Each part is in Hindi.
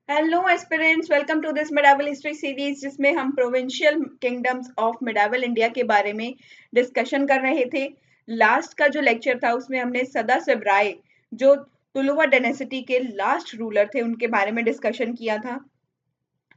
Hello aspirants, welcome to this medieval history series जिसमें हम provincial kingdoms of medieval India के बारे में डिस्कशन कर रहे थे। लास्ट का जो लेक्चर था उसमें हमने सदाशिव राय जो तुलुवा डायनेस्टी के लास्ट रूलर थे उनके बारे में डिस्कशन किया था।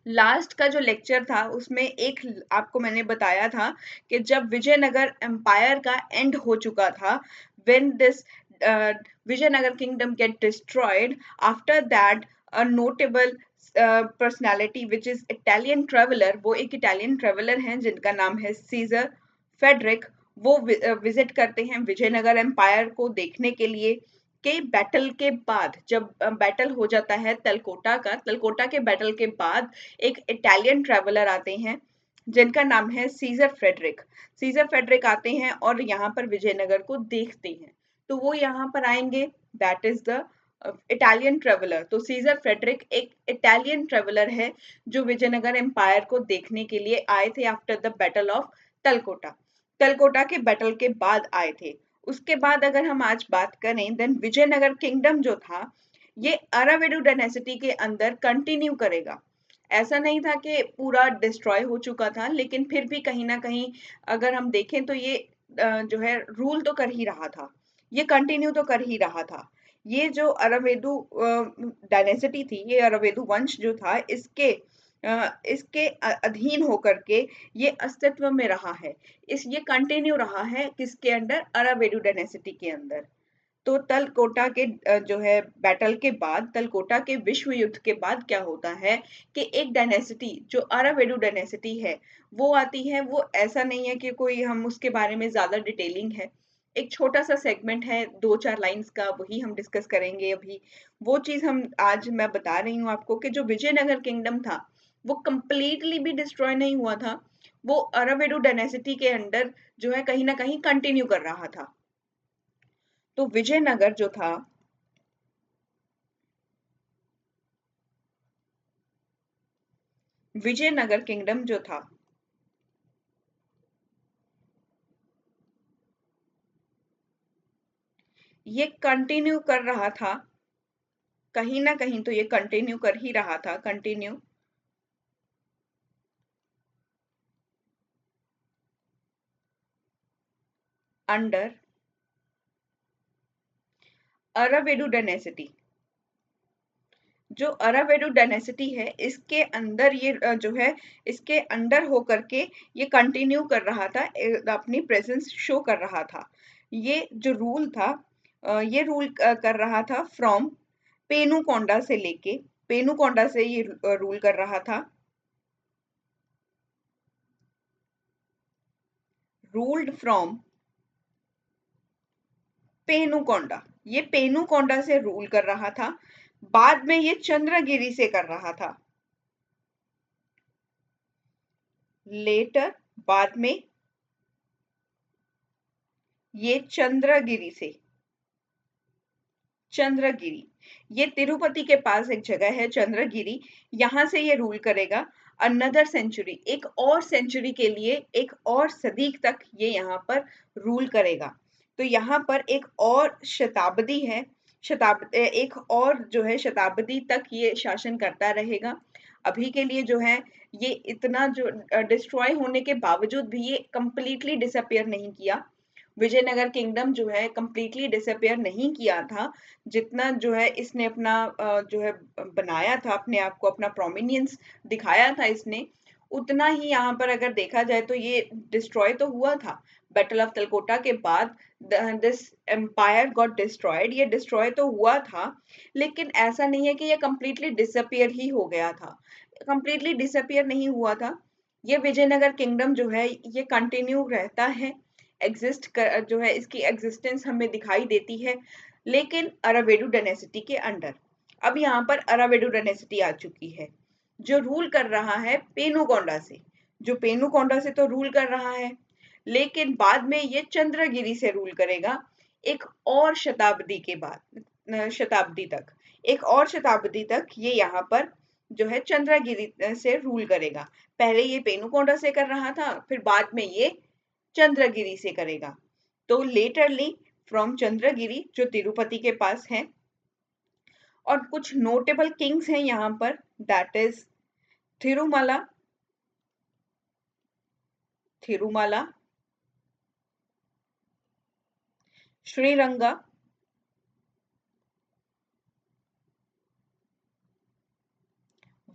लास्ट का जो लेक्चर था उसमें एक आपको मैंने बताया था कि जब विजयनगर एम्पायर का एंड हो चुका था, when this Vijayanagar kingdom get destroyed, after that a notable personality which is Italian traveller, वो एक इटालियन ट्रेवलर हैं जिनका नाम है सीजर फेडरिक। वो विजिट करते हैं विजयनगर एम्पायर को देखने के लिए। के बैटल के बाद जब बैटल हो जाता है तलकोटा के बैटल के बाद एक इटालियन ट्रैवलर आते हैं जिनका नाम है सीजर फेडरिक आते हैं और यहाँ पर विजयनगर को देखते हैं। तो वो यहाँ पर आएंगे, that is the Italian traveller. तो सीजर फेडरिक एक इटालियन ट्रेवलर है जो विजयनगर एम्पायर को देखने के लिए आए थे आफ्टर द बैटल ऑफ तलकोटा। तलकोटा के बैटल के बाद आए थे। उसके बाद अगर हम आज बात करें, देन विजयनगर किंगडम जो था ये अरावेडु डायनेस्टी के अंदर कंटिन्यू करेगा। ऐसा नहीं था कि पूरा डिस्ट्रॉय हो चुका था, लेकिन फिर भी कहीं ना कहीं अगर हम देखें तो ये जो है रूल तो कर ही रहा था, ये कंटिन्यू तो कर ही रहा था। ये जो अरावेदु डायनेस्टी थी, ये अरावेदु वंश जो था, इसके अधीन होकर के ये अस्तित्व में रहा है। ये कंटिन्यू रहा है किसके अंडर? अरावेदु डायनेस्टी के अंदर। तो तलकोटा के जो है बैटल के बाद, तलकोटा के विश्व युद्ध के बाद क्या होता है कि एक डायनेस्टी जो अरावेडु डायनेस्टी है वो आती है। वो ऐसा नहीं है कि कोई हम उसके बारे में ज्यादा डिटेलिंग है, एक छोटा सा सेगमेंट है 2-4 लाइंस का, वही हम डिस्कस करेंगे अभी। वो चीज हम आज मैं बता रही हूँ आपको कि जो विजयनगर किंगडम था वो कंप्लीटली भी डिस्ट्रॉय नहीं हुआ था। वो अरावेडु डायनेस्टी के अंडर जो है कहीं ना कहीं कंटिन्यू कर रहा था। तो विजयनगर जो था, विजयनगर किंगडम जो था, ये कंटिन्यू कर रहा था। कहीं ना कहीं तो ये कंटिन्यू कर ही रहा था, कंटिन्यू अंडर अरावेडु डायनेस्टी। जो अरावेडु डायनेस्टी है इसके अंदर ये जो है इसके अंडर होकर के ये कंटिन्यू कर रहा था, अपनी प्रेजेंस शो कर रहा था। ये जो रूल था, ये रूल कर रहा था फ्रॉम पेनुकोंडा से लेके, पेनुकोंडा से ये रूल कर रहा था, रूल्ड फ्रॉम पेनुकोंडा। ये पेनुकोंडा से रूल कर रहा था। बाद में ये चंद्रगिरी से कर रहा था। लेटर, बाद में ये चंद्रगिरी से, चंद्रगिरी, ये तिरुपति के पास एक जगह है चंद्रगिरी, यहां से ये रूल करेगा। अनदर सेंचुरी, एक और सेंचुरी के लिए, एक और सदी तक ये यहाँ पर रूल करेगा। तो यहाँ पर एक और शताब्दी है, एक और जो है शताब्दी तक ये शासन करता रहेगा। अभी के लिए जो है ये इतना जो डिस्ट्रॉय होने के बावजूद भी ये कंप्लीटली डिसअपियर नहीं किया। विजयनगर किंगडम जो है कंप्लीटली डिसअपियर नहीं किया था। जितना जो है इसने अपना जो है बनाया था, अपने आप को अपना प्रोमिनियंस दिखाया था इसने, उतना ही यहाँ पर अगर देखा जाए तो ये डिस्ट्रॉय तो हुआ था। बैटल ऑफ तलकोटा के बाद दिस एम्पायर गॉट डिस्ट्रॉयड, ये डिस्ट्रॉय तो हुआ था, लेकिन ऐसा नहीं है कि ये कंप्लीटली डिसअपियर ही हो गया था। कंप्लीटली डिसअपियर नहीं हुआ था। ये विजयनगर किंगडम जो है ये कंटिन्यू रहता है, एग्जिस्ट कर जो है इसकी एग्जिस्टेंस हमें दिखाई देती है, लेकिन अरावेडु डायनेस्टी के अंडर। अब यहाँ पर अरावेडु डायनेस्टी आ चुकी है जो रूल कर रहा है पेनुकोंडा से। जो पेनुकोंडा से तो रूल कर रहा है, लेकिन बाद में ये चंद्रगिरी से रूल करेगा एक और शताब्दी के बाद, शताब्दी तक, एक और शताब्दी तक ये यहाँ पर जो है चंद्रगिरी से रूल करेगा। पहले ये पेनुकोंडा से कर रहा था, फिर बाद में ये चंद्रगिरी से करेगा। तो लेटरली फ्रॉम चंद्रगिरी जो तिरुपति के पास है, और कुछ नोटेबल किंग्स हैं यहाँ पर, that is Tirumala, Tirumala, Sriranga,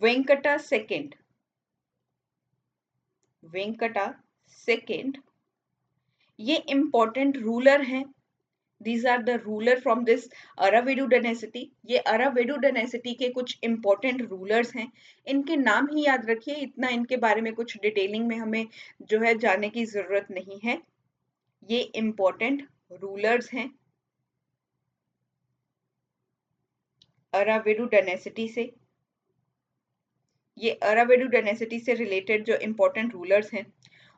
Venkata second, Venkata second, ये इंपॉर्टेंट रूलर हैं। These are the ruler from this Aravidu dynasty. ये अरावेडु डायनेसिटी के कुछ इंपॉर्टेंट रूलर्स हैं। इनके नाम ही याद रखिए, इतना इनके बारे में कुछ डिटेलिंग में हमें जो है जानने की जरूरत नहीं है। ये इंपॉर्टेंट रूलर्स हैं अरावेडु डायनेसिटी से। ये अरावेडु डायनेसिटी से रिलेटेड जो इंपॉर्टेंट रूलर्स हैं,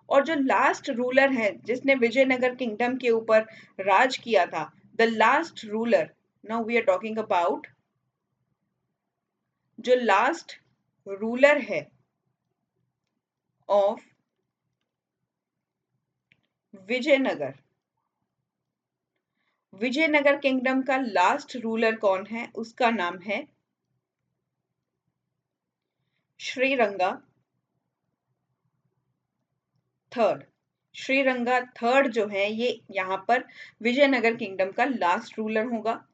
और जो लास्ट रूलर है जिसने विजयनगर किंगडम के ऊपर राज किया था, the last ruler, now we are talking about जो लास्ट रूलर है ऑफ विजयनगर, विजयनगर किंगडम का लास्ट रूलर कौन है, उसका नाम है श्रीरंगा थर्ड। श्रीरंगा थर्ड जो है ये यहाँ पर विजयनगर किंगडम का लास्ट रूलर होगा।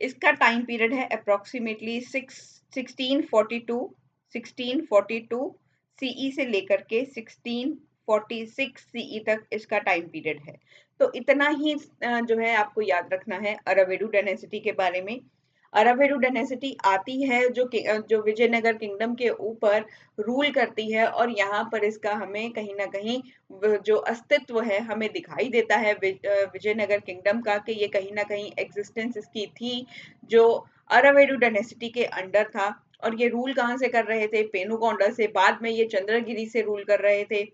इसका टाइम पीरियड है अप्रोक्सीमेटली 1642 सीई से लेकर के 1646 सीई तक इसका टाइम पीरियड है। तो इतना ही जो है आपको याद रखना है अरावेडु डायनेसिटी के बारे में। अरावेडु डायनेसिटी आती है जो विजयनगर किंगडम के ऊपर रूल करती है, और यहाँ पर इसका हमें कहीं ना कहीं जो अस्तित्व है हमें दिखाई देता है विजयनगर किंगडम का, कि ये कहीं ना कहीं एग्जिस्टेंस इसकी थी जो अरावेडु डायनेसिटी के अंडर था। और ये रूल कहाँ से कर रहे थे, पेनुगोंडा से, बाद में ये चंद्रगिरी से रूल कर रहे थे।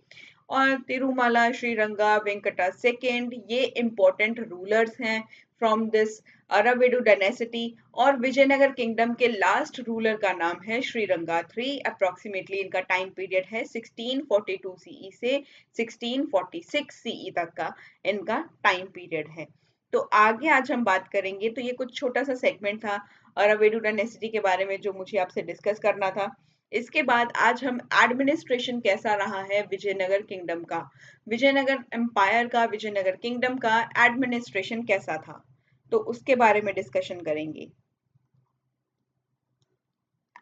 और तिरुमाला, श्रीरंगा, वेंकटा सेकेंड, ये इंपॉर्टेंट रूलर्स हैं फ्रॉम दिस अरावेडु डायनेसिटी। और विजयनगर किंगडम के लास्ट रूलर का नाम है श्रीरंगा थ्री। अप्रोक्सीमेटली इनका टाइम पीरियड है 1642 सीई से 1646 सीई तक का इनका टाइम पीरियड है। तो आगे आज हम बात करेंगे, तो ये कुछ छोटा सा सेगमेंट था अरावेडु डायनेसिटी के बारे में जो मुझे आपसे डिस्कस करना था। इसके बाद आज हम एडमिनिस्ट्रेशन कैसा रहा है विजयनगर किंगडम का, विजयनगर एम्पायर का, विजयनगर किंगडम का एडमिनिस्ट्रेशन कैसा था, तो उसके बारे में डिस्कशन करेंगे।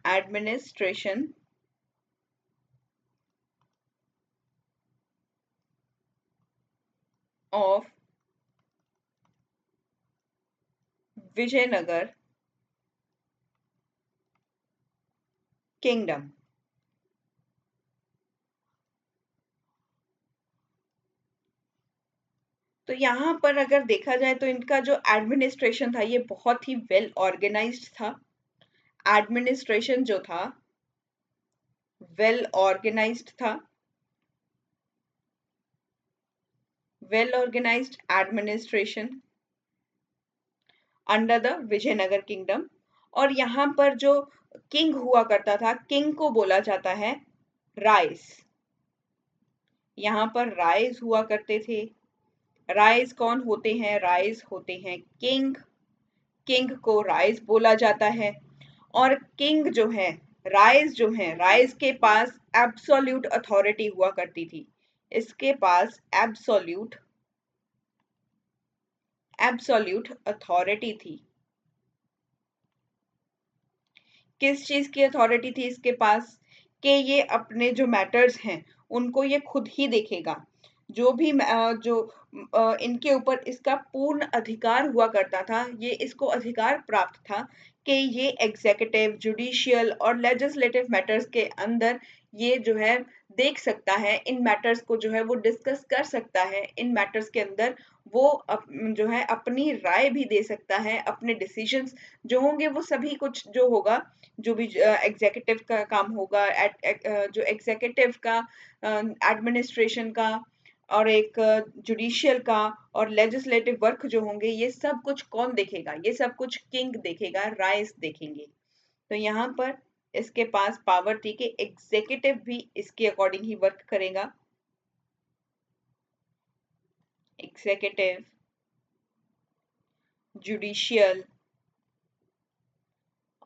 Administration of Vijayanagar kingdom. तो यहाँ पर अगर देखा जाए तो इनका जो एडमिनिस्ट्रेशन था ये बहुत ही वेल ऑर्गेनाइज्ड था। एडमिनिस्ट्रेशन जो था वेल ऑर्गेनाइज्ड था, well organised administration under the Vijayanagar kingdom. और यहाँ पर जो किंग हुआ करता था, किंग को बोला जाता है राइस। यहाँ पर राइस हुआ करते थे। राइस कौन होते हैं, राइस होते हैं किंग। किंग को राइस बोला जाता है। और किंग जो है, राइस जो है, राइस के पास एब्सोल्यूट अथॉरिटी हुआ करती थी। इसके पास एब्सोल्यूट एब्सोल्यूट अथॉरिटी थी। किस चीज की अथॉरिटी थी इसके पास, कि ये अपने जो मैटर्स हैं उनको ये खुद ही देखेगा। जो भी इनके ऊपर इसका पूर्ण अधिकार हुआ करता था, ये इसको अधिकार प्राप्त था कि ये एग्जीक्यूटिव, जुडिशियल और लेजिस्लेटिव मैटर्स के अंदर ये जो है देख सकता है, इन मैटर्स को जो है वो डिस्कस कर सकता है। इन मैटर्स के अंदर वो जो है अपनी राय भी दे सकता है। अपने डिसीजंस जो होंगे वो सभी कुछ जो होगा, जो भी एग्जीक्यूटिव का काम होगा, जो एग्जीक्यूटिव का, एडमिनिस्ट्रेशन का, और एक जुडिशियल का और लेजिस्लेटिव वर्क जो होंगे, ये सब कुछ कौन देखेगा, ये सब कुछ किंग देखेगा, राइस देखेंगे। तो यहाँ पर इसके पास पावर थी कि एग्जीक्यूटिव भी इसके अकॉर्डिंग ही वर्क करेगा। एग्जीक्यूटिव, जुडिशियल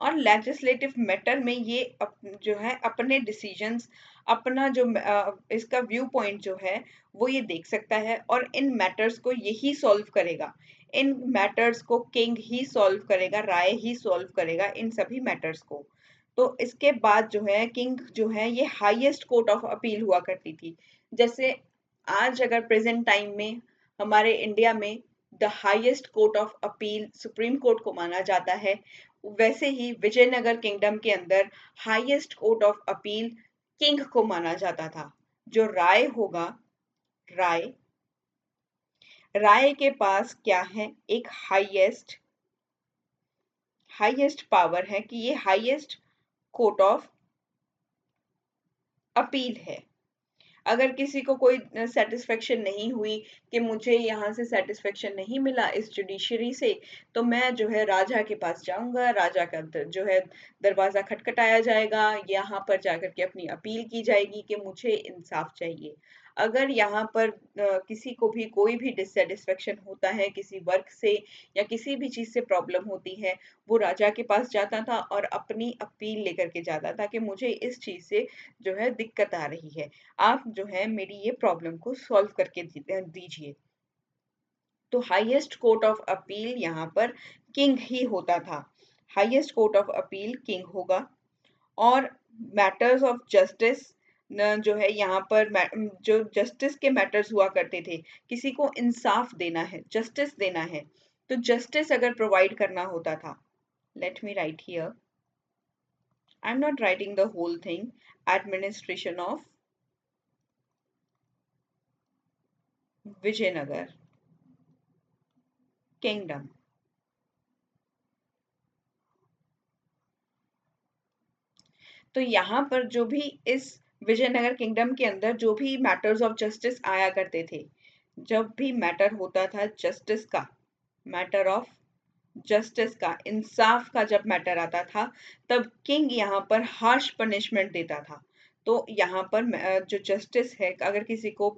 और लेजिस्लेटिव मैटर में ये जो है अपने डिसीजंस, अपना जो इसका व्यू पॉइंट जो है वो ये देख सकता है और इन मैटर्स को यही सॉल्व करेगा। इन मैटर्स को किंग ही सॉल्व करेगा, राय ही सॉल्व करेगा इन सभी मैटर्स को। तो इसके बाद जो है किंग जो है ये हाईएस्ट कोर्ट ऑफ अपील हुआ करती थी। जैसे आज अगर प्रेजेंट टाइम में हमारे इंडिया में the highest court of appeal supreme court को माना जाता है, वैसे ही विजयनगर किंगडम के अंदर highest court of appeal king को माना जाता था। जो राय होगा, राय राय के पास क्या है, एक हाईएस्ट हाईएस्ट पावर है कि ये हाईएस्ट कोर्ट ऑफ अपील है। अगर किसी को कोई सेटिस्फेक्शन नहीं हुई कि मुझे यहाँ से सेटिस्फेक्शन नहीं मिला इस जुडिशरी से, तो मैं जो है राजा के पास जाऊंगा, राजा का जो है दरवाजा खटखटाया जाएगा, यहाँ पर जाकर के अपनी अपील की जाएगी कि मुझे इंसाफ चाहिए। अगर यहाँ पर किसी को भी कोई भी डिससेटिस्फेक्शन होता है किसी वर्क से या किसी भी चीज से प्रॉब्लम होती है, वो राजा के पास जाता था और अपनी अपील लेकर के जाता था कि मुझे इस चीज से जो है दिक्कत आ रही है, आप जो है मेरी ये प्रॉब्लम को सॉल्व करके दीजिए। तो हाईएस्ट कोर्ट ऑफ अपील यहाँ पर किंग ही होता था। Highest court of appeal king होगा। और मैटर्स ऑफ जस्टिस जो है यहाँ पर जो जस्टिस के मैटर्स हुआ करते थे, किसी को इंसाफ देना है, जस्टिस देना है, तो जस्टिस अगर प्रोवाइड करना होता था, let me write here, I am not writing the whole thing, administration of Vijayanagar kingdom. तो यहाँ पर जो भी इस विजयनगर किंगडम के अंदर जो भी मैटर्स ऑफ जस्टिस आया करते थे, जब भी मैटर होता था जस्टिस का, मैटर ऑफ जस्टिस का, इंसाफ का जब मैटर आता था, तब किंग यहाँ पर हार्श पनिशमेंट देता था। तो यहाँ पर जो जस्टिस है, अगर किसी को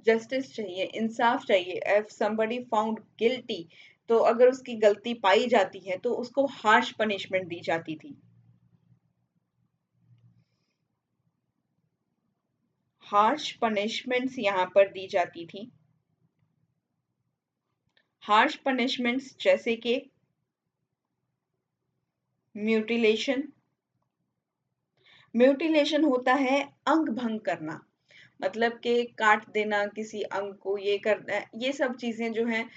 जस्टिस चाहिए, इंसाफ चाहिए, इफ somebody फाउंड गिल्टी, तो अगर उसकी गलती पाई जाती है तो उसको हार्श पनिशमेंट दी जाती थी। हार्श पनिशमेंट्स यहाँ पर दी जाती थी। हार्श पनिशमेंट्स जैसे कि म्यूटिलेशन। म्यूटिलेशन होता है अंग भंग करना, मतलब कि काट देना किसी अंग को, ये करना, ये सब चीजें जो हैं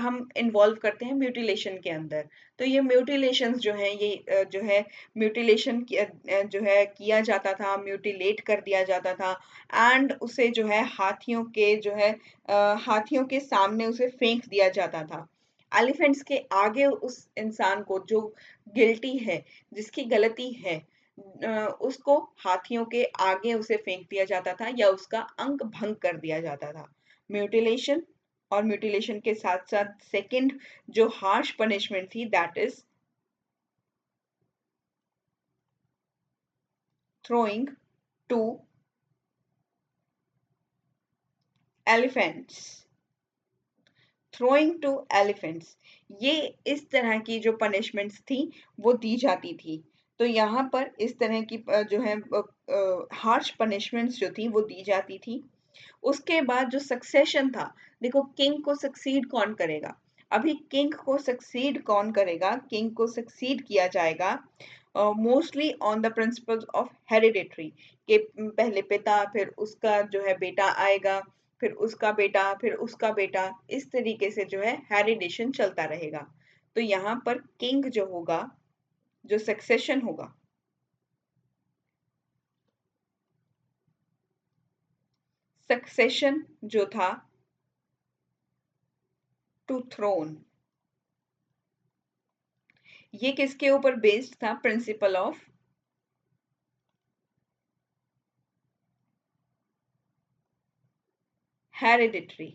हम इन्वॉल्व करते हैं म्यूटिलेशन के अंदर। तो ये म्यूटिलेशंस जो हैं ये जो है म्यूटिलेशन जो है किया जाता था, म्यूटिलेट कर दिया जाता था, एंड उसे जो है हाथियों के जो है हाथियों के सामने उसे फेंक दिया जाता था। एलिफेंट्स के आगे उस इंसान को जो गिल्टी है, जिसकी गलती है, उसको हाथियों के आगे उसे फेंक दिया जाता था या उसका अंग भंग कर दिया जाता था। म्यूटिलेशन, और म्यूटिलेशन के साथ साथ सेकंड जो हार्श पनिशमेंट थी, that is throwing to elephants. Throwing to elephants, ये इस तरह की जो पनिशमेंट्स थी वो दी जाती थी। तो यहाँ पर इस तरह की जो है हार्श पनिशमेंट्स जो थी वो दी जाती थी। उसके बाद जो सक्सेशन था, देखो किंग को सक्सीड कौन करेगा, अभी किंग को सक्सीड कौन करेगा, किंग को सक्सीड किया जाएगा mostly on the principles of hereditary, कि पहले पिता, फिर उसका जो है बेटा आएगा, फिर उसका बेटा, फिर उसका बेटा, इस तरीके से जो है हेरिडेशन चलता रहेगा। तो यहाँ पर किंग जो होगा, जो सक्सेशन होगा, सक्सेशन जो था टू थ्रोन, ये किसके ऊपर बेस्ड था, प्रिंसिपल ऑफ हेरिडिटरी।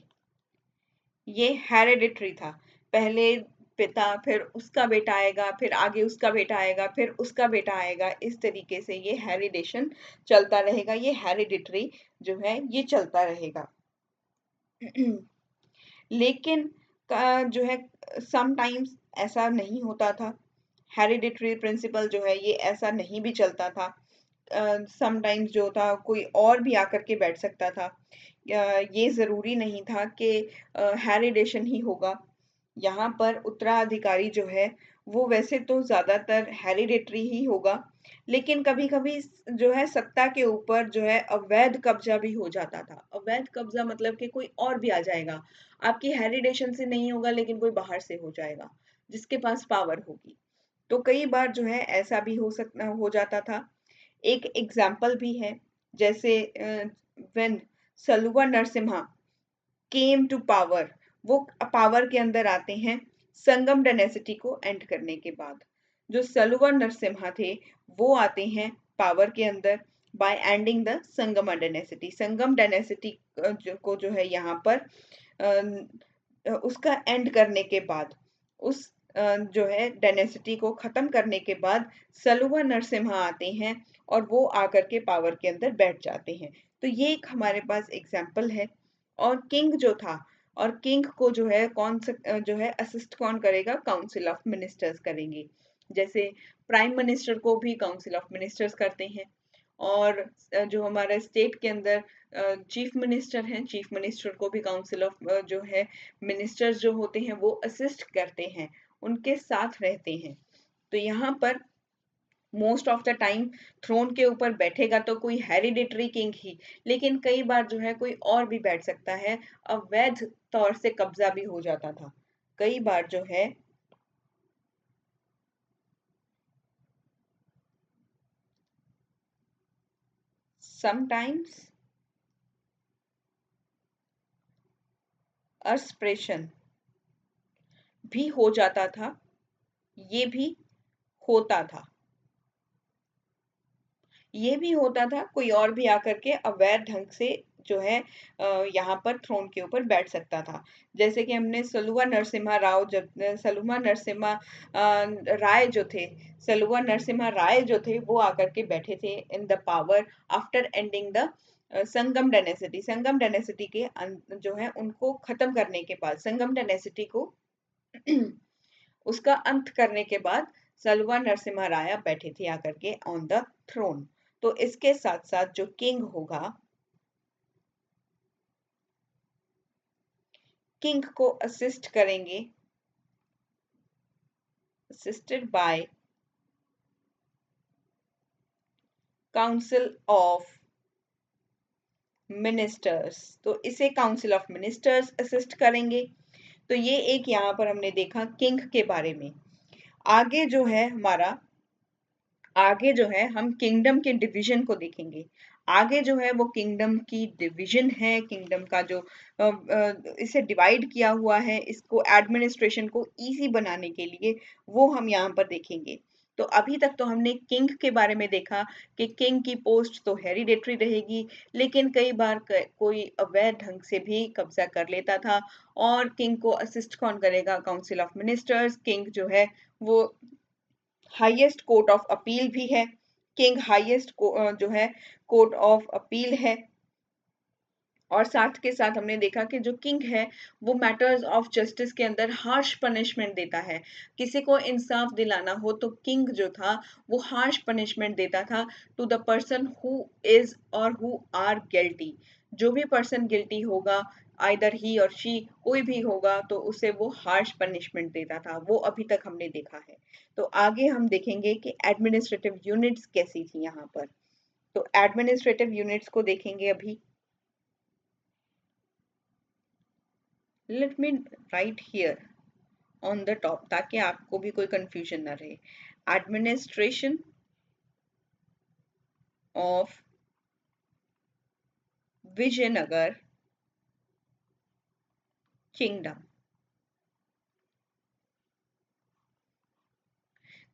ये हेरिडिटरी था, पहले पिता, फिर उसका बेटा आएगा, फिर आगे उसका बेटा आएगा, फिर उसका बेटा आएगा, इस तरीके से ये हेरिडेशन चलता रहेगा, ये हेरिडिटरी जो है ये चलता रहेगा। लेकिन जो है समटाइम्स ऐसा नहीं होता था, हेरिडिटरी प्रिंसिपल जो है ये ऐसा नहीं भी चलता था। समटाइम्स जो था कोई और भी आकर के बैठ सकता था। ये ज़रूरी नहीं था कि हेरिडेशन ही होगा। यहाँ पर उत्तराधिकारी जो है वो वैसे तो ज़्यादातर हेरिडेटरी ही होगा, लेकिन कभी-कभी जो है सत्ता के ऊपर जो है अवैध कब्जा भी हो जाता था। अवैध कब्जा मतलब कि कोई और भी आ जाएगा, आपकी हेरिडेशन से नहीं होगा लेकिन कोई बाहर से हो जाएगा, जिसके पास पावर होगी। तो कई बार जो है ऐसा भी हो जाता था। एक एग्जाम्पल भी है, जैसे when Saluva Narasimha came to power, वो पावर के अंदर आते हैं संगम डायनेसिटी को एंड करने के बाद। जो सलुवा नरसिम्हा थे वो आते हैं पावर के अंदर bye ending the Sangam dynasty. Sangam dynasty को जो है यहाँ पर उसका एंड करने के बाद, उस जो है डायनेसिटी को खत्म करने के बाद सलुवा नरसिम्हा आते हैं और वो आकर के पावर के अंदर बैठ जाते हैं। तो ये एक हमारे पास एग्जाम्पल है। और किंग जो था, और किंग को जो है जो है असिस्ट कौन करेगा, काउंसिल ऑफ मिनिस्टर्स करेंगे। जैसे प्राइम मिनिस्टर को भी काउंसिल ऑफ मिनिस्टर्स करते हैं। और जो हमारे स्टेट के अंदर चीफ मिनिस्टर हैं, चीफ मिनिस्टर को भी काउंसिल ऑफ जो है मिनिस्टर्स जो होते हैं वो असिस्ट करते हैं, उनके साथ रहते हैं। तो यहाँ पर most of the time throne के ऊपर बैठेगा तो कोई हेरिडिटरी किंग ही, लेकिन कई बार जो है कोई और भी बैठ सकता है। अवैध तौर से कब्जा भी हो जाता था कई बार जो है। समटाइम्स अस्प्रेशन भी हो जाता था, ये भी होता था। ये भी होता था कोई और भी आकर के अवैध ढंग से जो है यहाँ पर थ्रोन के ऊपर बैठ सकता था। जैसे कि हमने सलुवा नरसिम्हा राव, जब सलुवा नरसिम्हा राय जो थे, सलुवा नरसिम्हा राय जो थे वो आकर के बैठे थे in the power after ending the Sangam dynasty. Sangam dynasty के जो है उनको खत्म करने के बाद, संगम डायनेसिटी को उसका अंत करने के बाद सलवा नरसिम्हा राय बैठे थे आकर के ऑन द थ्रोन। तो इसके साथ साथ जो किंग होगा, किंग को असिस्ट करेंगे, assisted by council of ministers. तो इसे काउंसिल ऑफ मिनिस्टर्स असिस्ट करेंगे। तो ये एक यहाँ पर हमने देखा किंग के बारे में। आगे जो है हमारा, आगे जो है हम किंगडम के डिवीजन को देखेंगे। आगे जो है वो किंगडम की डिवीजन है, किंगडम का जो इसे डिवाइड किया हुआ है, इसको एडमिनिस्ट्रेशन को इजी बनाने के लिए, वो हम यहाँ पर देखेंगे। तो अभी तक तो हमने किंग के बारे में देखा कि किंग की पोस्ट तो हेरिडेटरी रहेगी, लेकिन कई बार कोई अवैध ढंग से भी कब्जा कर लेता था। और किंग को असिस्ट कौन करेगा, काउंसिल ऑफ मिनिस्टर्स। किंग जो है वो हाईएस्ट कोर्ट ऑफ अपील भी है, किंग हाईएस्ट जो है कोर्ट ऑफ अपील है। और साथ के साथ हमने देखा कि जो किंग है वो मैटर्स ऑफ जस्टिस के अंदर हार्श पनिशमेंट देता है। किसी को इंसाफ दिलाना हो तो किंग जो था वो हार्श पनिशमेंट देता था to the person who is और हु आर गिल्टी। जो भी पर्सन गिल्टी होगा, आइदर ही और शी, कोई भी होगा, तो उसे वो हार्श पनिशमेंट देता था। वो अभी तक हमने देखा है। तो आगे हम देखेंगे कि एडमिनिस्ट्रेटिव यूनिट्स कैसी थी यहाँ पर। तो एडमिनिस्ट्रेटिव यूनिट्स को देखेंगे अभी। Let me write here on the top, ताकि आपको भी कोई कंफ्यूजन ना रहे। Administration of Vijayanagar kingdom.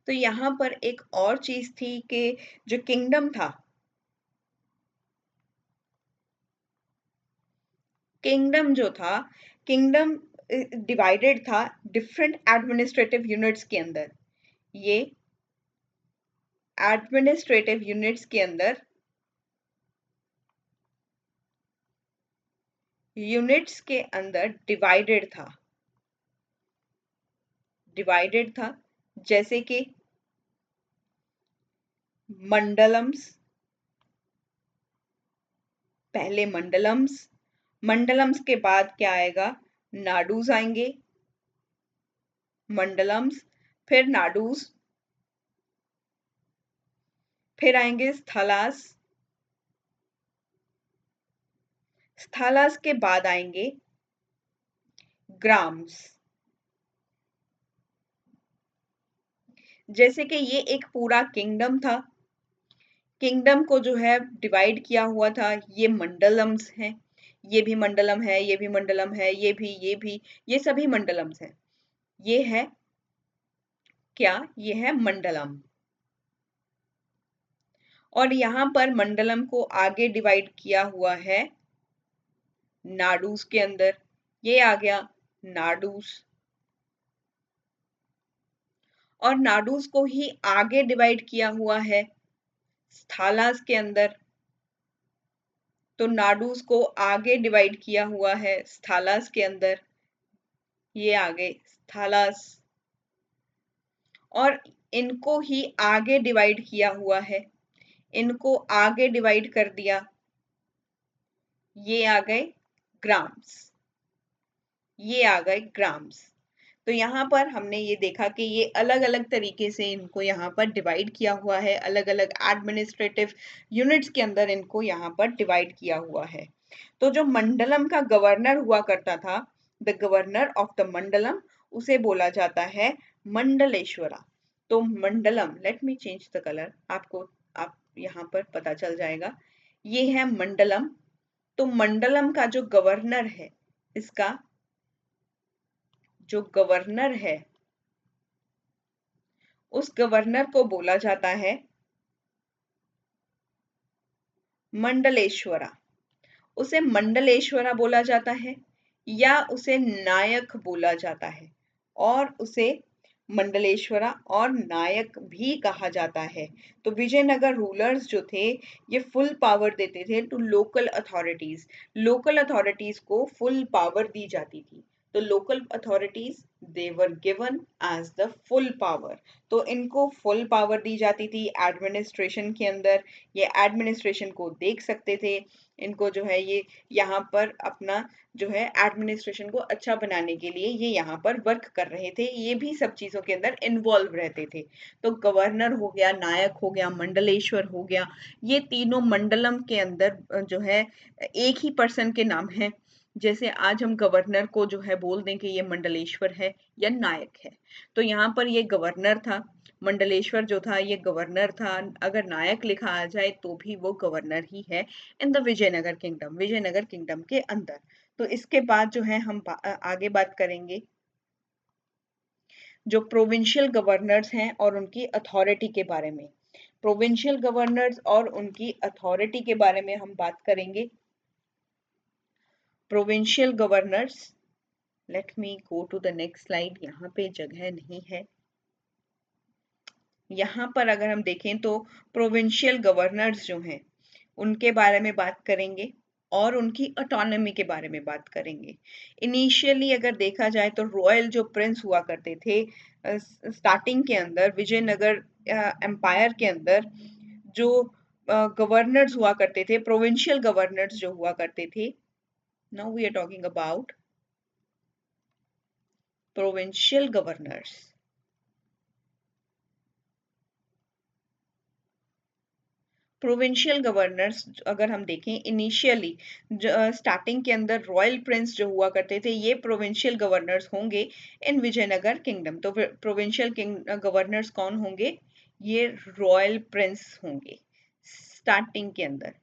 तो यहाँ पर एक और चीज थी कि जो किंगडम था, किंगडम जो था, किंगडम डिवाइडेड था डिफरेंट एडमिनिस्ट्रेटिव यूनिट्स के अंदर। ये एडमिनिस्ट्रेटिव यूनिट्स के अंदर, यूनिट्स के अंदर डिवाइडेड था, डिवाइडेड था। जैसे कि मंडलम्स, पहले मंडलम्स, मंडलम्स के बाद क्या आएगा, नाडूज आएंगे, मंडलम्स, फिर नाडूज, फिर आएंगे स्थलास, स्थलास के बाद आएंगे ग्राम्स। जैसे कि ये एक पूरा किंगडम था, किंगडम को जो है डिवाइड किया हुआ था, ये मंडलम्स हैं, ये भी मंडलम है, ये भी मंडलम है, ये भी, ये सभी मंडलम्स हैं। ये है क्या, ये है मंडलम। और यहाँ पर मंडलम को आगे डिवाइड किया हुआ है नाडूस के अंदर, ये आ गया नाडूस। और नाडूस को ही आगे डिवाइड किया हुआ है स्थालास के अंदर, तो नाडूस को आगे डिवाइड किया हुआ है स्थालास के अंदर, ये आ गए स्थालास। और इनको ही आगे डिवाइड किया हुआ है, इनको आगे डिवाइड कर दिया, ये आ गए ग्राम्स, ये आ गए ग्राम्स। तो यहाँ पर हमने ये देखा कि ये अलग अलग तरीके से इनको यहाँ पर डिवाइड किया हुआ है, अलग अलग एडमिनिस्ट्रेटिव यूनिट्स के अंदर इनको यहाँ पर डिवाइड किया हुआ है। तो जो मंडलम का गवर्नर हुआ करता था, the governor of the mandalam, उसे बोला जाता है मंडलेश्वरा। तो मंडलम, let me change the colour, आपको आप यहाँ पर पता चल जाएगा, ये है मंडलम। तो मंडलम का जो गवर्नर है, इसका जो गवर्नर है, उस गवर्नर को बोला जाता है मंडलेश्वरा। उसे मंडलेश्वरा बोला जाता है या उसे नायक बोला जाता है, और उसे मंडलेश्वरा और नायक भी कहा जाता है। तो विजयनगर रूलर्स जो थे, ये फुल पावर देते थे to local authorities, local authorities को फुल पावर दी जाती थी। तो local authorities they were given as the full power, तो इनको फुल पावर दी जाती थी एडमिनिस्ट्रेशन के अंदर। ये एडमिनिस्ट्रेशन को देख सकते थे, इनको जो है ये यहाँ पर अपना जो है एडमिनिस्ट्रेशन को अच्छा बनाने के लिए ये यहाँ पर वर्क कर रहे थे, ये भी सब चीजों के अंदर इन्वॉल्व रहते थे। तो गवर्नर हो गया, नायक हो गया, मंडलेश्वर हो गया, ये तीनों मंडलम के अंदर जो है एक ही पर्सन के नाम है। जैसे आज हम गवर्नर को जो है बोल दें कि ये मंडलेश्वर है या नायक है, तो यहाँ पर ये गवर्नर था, मंडलेश्वर जो था ये गवर्नर था। अगर नायक लिखा आ जाए तो भी वो गवर्नर ही है in the Vijayanagar kingdom, Vijayanagar kingdom के अंदर। तो इसके बाद जो है हम आगे बात करेंगे जो प्रोविंशियल गवर्नर्स हैं और उनकी अथॉरिटी के बारे में। प्रोविंशियल गवर्नर्स और उनकी अथॉरिटी के बारे में हम बात करेंगे। Provincial governors, let me go to the next slide, यहाँ पे जगह नहीं है। यहाँ पर अगर हम देखें तो प्रोविंशियल गवर्नर्स जो हैं उनके बारे में बात करेंगे और उनकी ऑटोनॉमी के बारे में बात करेंगे। इनिशियली अगर देखा जाए तो रॉयल जो प्रिंस हुआ करते थे स्टार्टिंग के अंदर विजयनगर एम्पायर के अंदर, जो गवर्नर्स हुआ करते थे, प्रोविंशियल गवर्नर्स जो हुआ करते थे, now we are talking about provincial governors. Provincial governors अगर हम देखें इनिशियली स्टार्टिंग के अंदर रॉयल प्रिंस जो हुआ करते थे, ये प्रोविंशियल गवर्नर्स होंगे इन विजयनगर किंगडम। तो प्रोविंशियल गवर्नर्स कौन होंगे, ये रॉयल प्रिंस होंगे स्टार्टिंग के अंदर।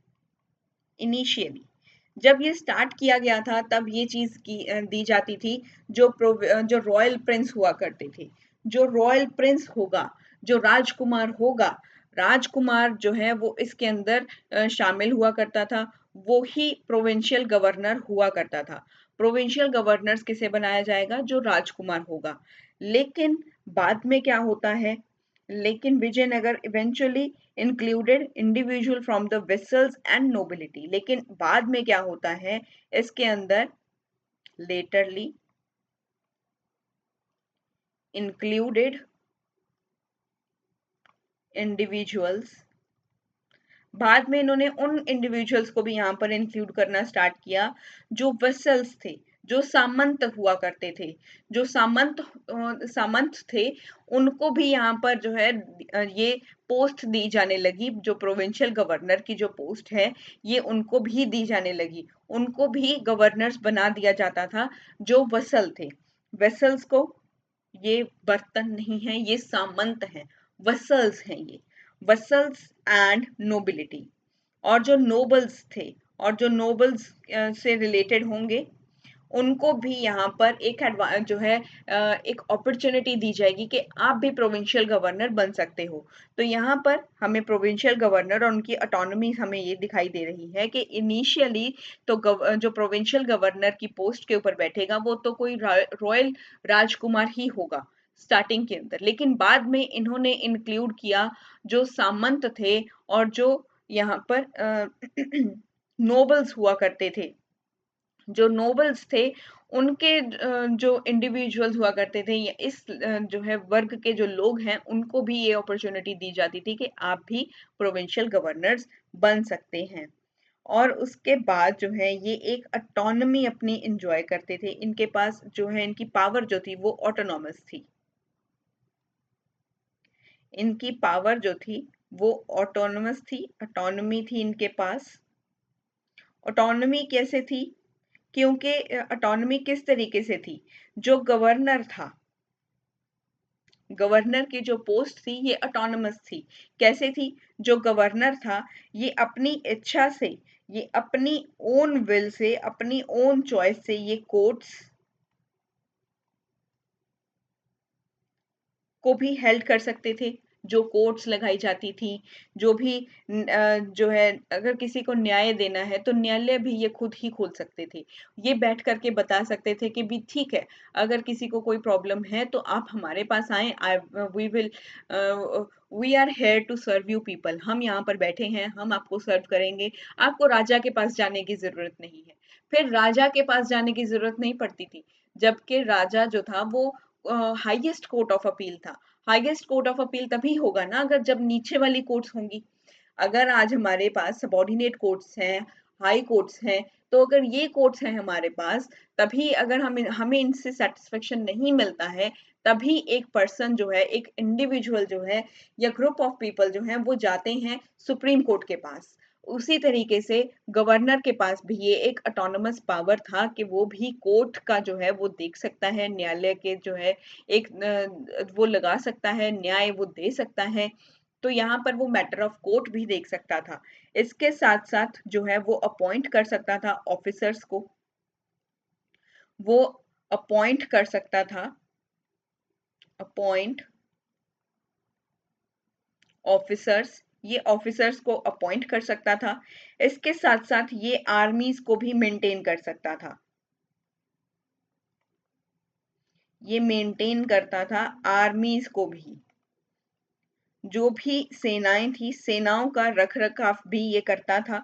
इनिशियली जब ये स्टार्ट किया गया था तब ये चीज की दी जाती थी, जो रॉयल प्रिंस हुआ करते थे, जो रॉयल प्रिंस होगा, जो राजकुमार होगा, राजकुमार जो है वो इसके अंदर शामिल हुआ करता था, वो ही प्रोविंशियल गवर्नर हुआ करता था। प्रोविंशियल गवर्नर्स किसे बनाया जाएगा, जो राजकुमार होगा। लेकिन बाद में क्या होता है, लेकिन Vijayanagar eventually included individual from the vassals and nobility. लेकिन बाद में क्या होता है, इसके अंदर लेटरली इंक्लूडेड इंडिविजुअल्स बाद में इन्होंने उन इंडिविजुअल्स को भी यहाँ पर इंक्लूड करना स्टार्ट किया जो वेसल्स थे, जो सामंत हुआ करते थे, जो सामंत थे, उनको भी यहाँ पर जो है ये पोस्ट दी जाने लगी। जो प्रोविंशियल गवर्नर की जो पोस्ट है ये उनको भी दी जाने लगी, उनको भी गवर्नर्स बना दिया जाता था जो वसल थे। वेसल्स को, ये बर्तन नहीं है, ये सामंत हैं, वसल्स हैं ये, वसल्स एंड नोबिलिटी। और जो नोबल्स थे और जो नोबल्स से रिलेटेड होंगे उनको भी यहाँ पर एक जो है एक अपॉर्चुनिटी दी जाएगी कि आप भी प्रोविंशियल गवर्नर बन सकते हो। तो यहाँ पर हमें प्रोविंशियल गवर्नर और उनकी ऑटोनॉमी हमें ये दिखाई दे रही है कि इनिशियली तो जो प्रोविंशियल गवर्नर की पोस्ट के ऊपर बैठेगा वो तो कोई रॉयल राजकुमार ही होगा स्टार्टिंग के अंदर, लेकिन बाद में इन्होंने इंक्लूड किया जो सामंत थे और जो यहाँ पर नोबल्स हुआ करते थे। जो नोबल्स थे उनके जो इंडिविजुअल्स हुआ करते थे या इस जो है वर्ग के जो लोग हैं उनको भी ये अपॉर्चुनिटी दी जाती थी कि आप भी प्रोविंशियल गवर्नर्स बन सकते हैं। और उसके बाद जो है ये एक ऑटोनॉमी अपनी इंजॉय करते थे, इनके पास जो है इनकी पावर जो थी वो ऑटोनॉमस थी, इनकी पावर जो थी वो ऑटोनॉमस थी, ऑटोनॉमी थी इनके पास। ऑटोनॉमी कैसे थी? क्योंकि ऑटोनॉमी किस तरीके से थी, जो गवर्नर था, गवर्नर की जो पोस्ट थी ये ऑटोनमस थी। कैसे थी? जो गवर्नर था ये अपनी इच्छा से, ये अपनी ओन विल से, अपनी ओन चॉइस से ये कोर्ट्स को भी हेल्ड कर सकते थे। जो कोर्ट्स लगाई जाती थी, जो भी जो है अगर किसी को न्याय देना है तो न्यायालय भी ये खुद ही खोल सकते थे। ये बैठ करके बता सकते थे कि भी ठीक है, अगर किसी को कोई प्रॉब्लम है तो आप हमारे पास आए, we will we are here to serve you people. हम यहाँ पर बैठे हैं, हम आपको सर्व करेंगे, आपको राजा के पास जाने की जरूरत नहीं है। फिर राजा के पास जाने की जरूरत नहीं पड़ती थी, जबकि राजा जो था वो हाईएस्ट कोर्ट ऑफ अपील था। हाईएस्ट कोर्ट ऑफ अपील तभी होगा ना अगर जब नीचे वाली कोर्ट्स होंगी। अगर आज हमारे पास सबॉर्डिनेट कोर्ट्स हैं, हाई कोर्ट्स हैं, तो अगर ये कोर्ट्स हैं हमारे पास, तभी अगर हमें इनसे सेटिस्फेक्शन नहीं मिलता है, तभी एक पर्सन जो है, एक इंडिविजुअल जो है या ग्रुप ऑफ पीपल जो हैं वो जाते हैं सुप्रीम कोर्ट के पास। उसी तरीके से गवर्नर के पास भी ये एक ऑटोनमस पावर था कि वो भी कोर्ट का जो है वो देख सकता है, न्यायालय के जो है एक वो लगा सकता है, न्याय वो दे सकता है। तो यहाँ पर वो मैटर ऑफ कोर्ट भी देख सकता था। इसके साथ साथ जो है वो अपॉइंट कर सकता था ऑफिसर्स को, वो अपॉइंट कर सकता था, अपॉइंट ऑफिसर्स, ये ऑफिसर्स को अपॉइंट कर सकता था। इसके साथ साथ ये आर्मीज को भी मेंटेन कर सकता था, ये मेंटेन करता था आर्मीज को भी। जो भी सेनाएं थी, सेनाओं का रख रखाव भी ये करता था।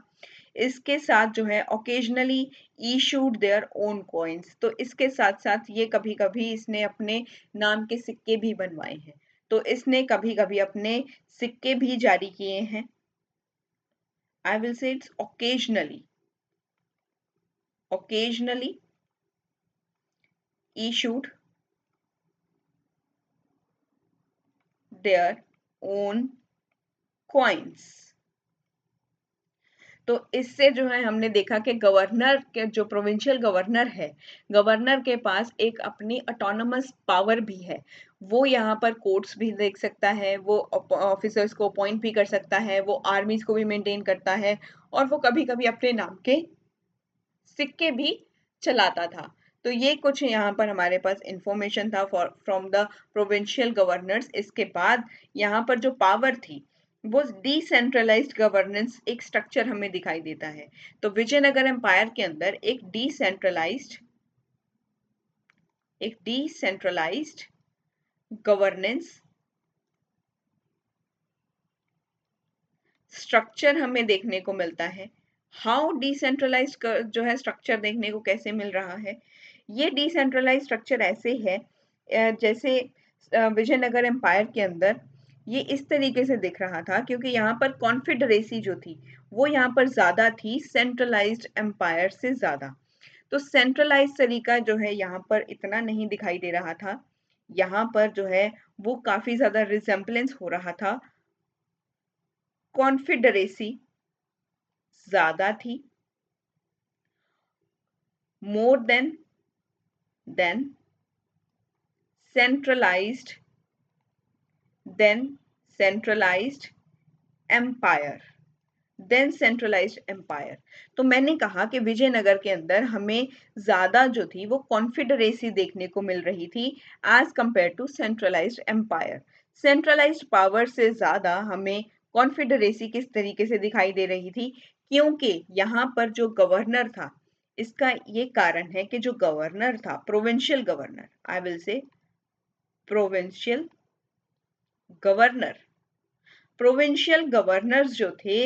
इसके साथ जो है occasionally issued their own coins, तो इसके साथ साथ ये कभी कभी इसने अपने नाम के सिक्के भी बनवाए हैं। तो इसने कभी कभी अपने सिक्के भी जारी किए हैं। I will say it's occasionally issued their own coins। तो इससे जो है हमने देखा कि गवर्नर के जो प्रोविंशियल गवर्नर है, गवर्नर के पास एक अपनी ऑटोनमस पावर भी है। वो यहाँ पर कोर्ट्स भी देख सकता है, वो ऑफिसर्स को अपॉइंट भी कर सकता है, वो आर्मीज को भी मेंटेन करता है, और वो कभी कभी अपने नाम के सिक्के भी चलाता था। तो ये कुछ यहाँ पर हमारे पास इंफॉर्मेशन था फ्रॉम द प्रोविंशियल गवर्नर्स। इसके बाद यहाँ पर जो पावर थी वो डिसेंट्रलाइज्ड गवर्नेंस एक स्ट्रक्चर हमें दिखाई देता है। तो विजयनगर एम्पायर के अंदर एक डिसेंट्रलाइज्ड गवर्नेंस स्ट्रक्चर हमें देखने को मिलता है। हाउ डिसेंट्रलाइज जो है स्ट्रक्चर देखने को कैसे मिल रहा है? ये डिसेंट्रलाइज स्ट्रक्चर ऐसे है जैसे विजयनगर एम्पायर के अंदर ये इस तरीके से दिख रहा था क्योंकि यहाँ पर कॉन्फेडरेसी जो थी वो यहाँ पर ज्यादा थी सेंट्रलाइज्ड एम्पायर से ज्यादा। तो सेंट्रलाइज तरीका जो है यहाँ पर इतना नहीं दिखाई दे रहा था, यहाँ पर जो है वो काफी ज्यादा रिजेम्बलेंस हो रहा था, कॉन्फेडरेसी ज्यादा थी, more than centralized then centralized empire than centralised empire. तो मैंने कहा कि विजयनगर के अंदर हमें ज्यादा जो थी वो कॉन्फेडरेसी देखने को मिल रही थी as compare to centralised empire. Centralised power से ज्यादा हमें कॉन्फेडरेसी किस तरीके से दिखाई दे रही थी, क्योंकि यहाँ पर जो गवर्नर था, इसका ये कारण है कि जो गवर्नर था, प्रोविंशियल गवर्नर, आई विल से प्रोविंशियल गवर्नर, प्रोविंशियल गवर्नर्स जो थे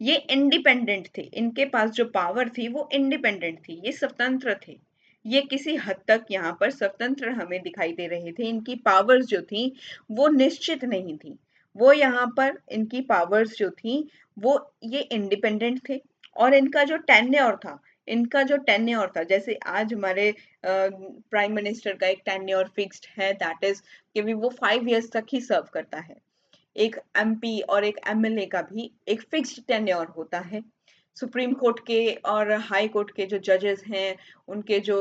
ये इंडिपेंडेंट थे, इनके पास जो पावर थी वो इंडिपेंडेंट थी, ये स्वतंत्र थे, ये किसी हद तक यहाँ पर स्वतंत्र हमें दिखाई दे रहे थे। इनकी पावर्स जो थी वो निश्चित नहीं थी, वो यहाँ पर इनकी पावर्स जो थी वो ये इंडिपेंडेंट थे। और इनका जो टेन्योर था, इनका जो टेन्योर था, जैसे आज हमारे प्राइम मिनिस्टर का एक टेन्योर फिक्स्ड है, दैट इज कि भी वो 5 years तक ही सर्व करता है। एक एमपी और एक एमएलए का भी एक फिक्स्ड टेन्योर होता है। सुप्रीम कोर्ट के और हाई कोर्ट के जो जजेस हैं, उनके जो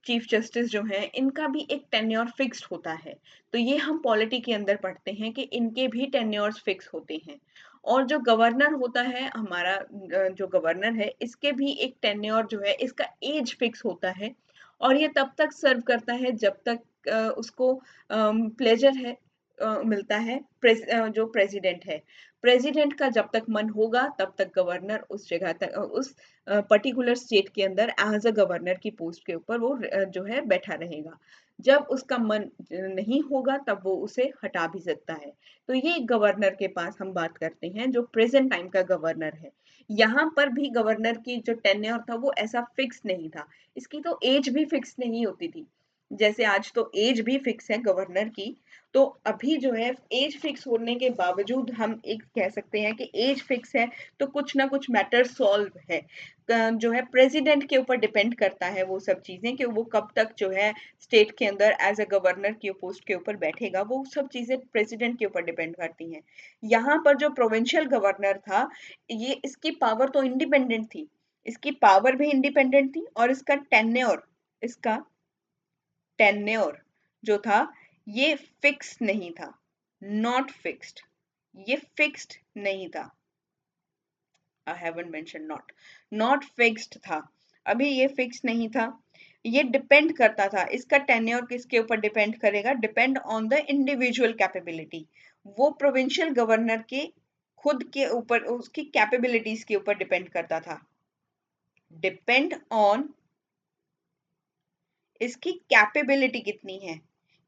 चीफ जस्टिस जो हैं, इनका भी एक टेन्योर फिक्स्ड होता है। तो ये हम पॉलिटी के अंदर पढ़ते हैं कि इनके भी टेन्योर्स फिक्स होते हैं। और जो गवर्नर होता है हमारा, जो गवर्नर है, इसके भी एक टेन्योर जो है, इसका एज फिक्स होता है और ये तब तक सर्व करता है जब तक उसको प्लेजर है, मिलता है। जो प्रेसिडेंट है, प्रेसिडेंट का जब तक मन होगा तब तक गवर्नर उस जगह तक, उस पर्टिकुलर स्टेट के अंदर एज अ गवर्नर की पोस्ट के ऊपर वो जो है बैठा रहेगा। जब उसका मन नहीं होगा तब वो उसे हटा भी सकता है। तो ये गवर्नर के पास हम बात करते हैं, जो प्रेजेंट टाइम का गवर्नर है। यहाँ पर भी गवर्नर की जो टेन्योर था वो ऐसा फिक्स नहीं था, इसकी तो एज भी फिक्स नहीं होती थी। जैसे आज तो एज भी फिक्स है गवर्नर की, तो अभी जो है एज फिक्स होने के बावजूद हम एक कह सकते हैं कि एज फिक्स है तो कुछ ना कुछ मैटर सॉल्व है। जो है प्रेसिडेंट के ऊपर डिपेंड करता है वो सब चीजें, कि वो कब तक जो है स्टेट के अंदर एज अ गवर्नर की पोस्ट के ऊपर बैठेगा, वो सब चीजें प्रेसिडेंट के ऊपर डिपेंड करती हैं। यहाँ पर जो प्रोविंशियल गवर्नर था, ये इसकी पावर तो इंडिपेंडेंट थी, इसकी पावर भी इंडिपेंडेंट थी और इसका टेन्योर जो था ये फिक्स नहीं था, नॉट फिक्स्ड, ये फिक्स्ड नहीं था। I haven't mention not fixed था, अभी ये फिक्स नहीं था, ये डिपेंड करता था। इसका टेन्योर किसके ऊपर डिपेंड करेगा, depend on the individual capability. वो प्रोविंशियल गवर्नर के खुद के ऊपर, उसकी कैपेबिलिटीज के ऊपर डिपेंड करता था, डिपेंड ऑन इसकी कैपेबिलिटी कितनी है,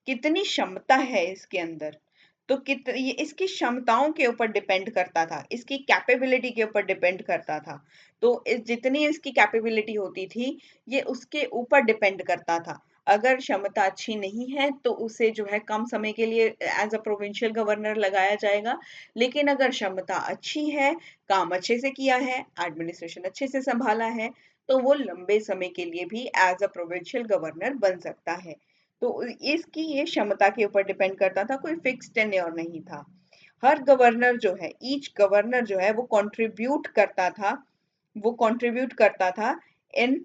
कितनी क्षमता है इसके अंदर। तो ये इसकी क्षमताओं के ऊपर डिपेंड करता था, इसकी कैपेबिलिटी के ऊपर डिपेंड करता था। तो जितनी इसकी कैपेबिलिटी होती थी ये उसके ऊपर डिपेंड करता था। अगर क्षमता अच्छी नहीं है तो उसे जो है कम समय के लिए एज अ प्रोविंशियल गवर्नर लगाया जाएगा, लेकिन अगर क्षमता अच्छी है, काम अच्छे से किया है, एडमिनिस्ट्रेशन अच्छे से संभाला है, तो वो लंबे समय के लिए भी एज अ प्रोविंशियल गवर्नर बन सकता है। तो इसकी ये क्षमता के ऊपर डिपेंड करता था, कोई फिक्स टेन्योर नहीं था। हर गवर्नर जो है, ईच गवर्नर जो है वो कंट्रीब्यूट करता था in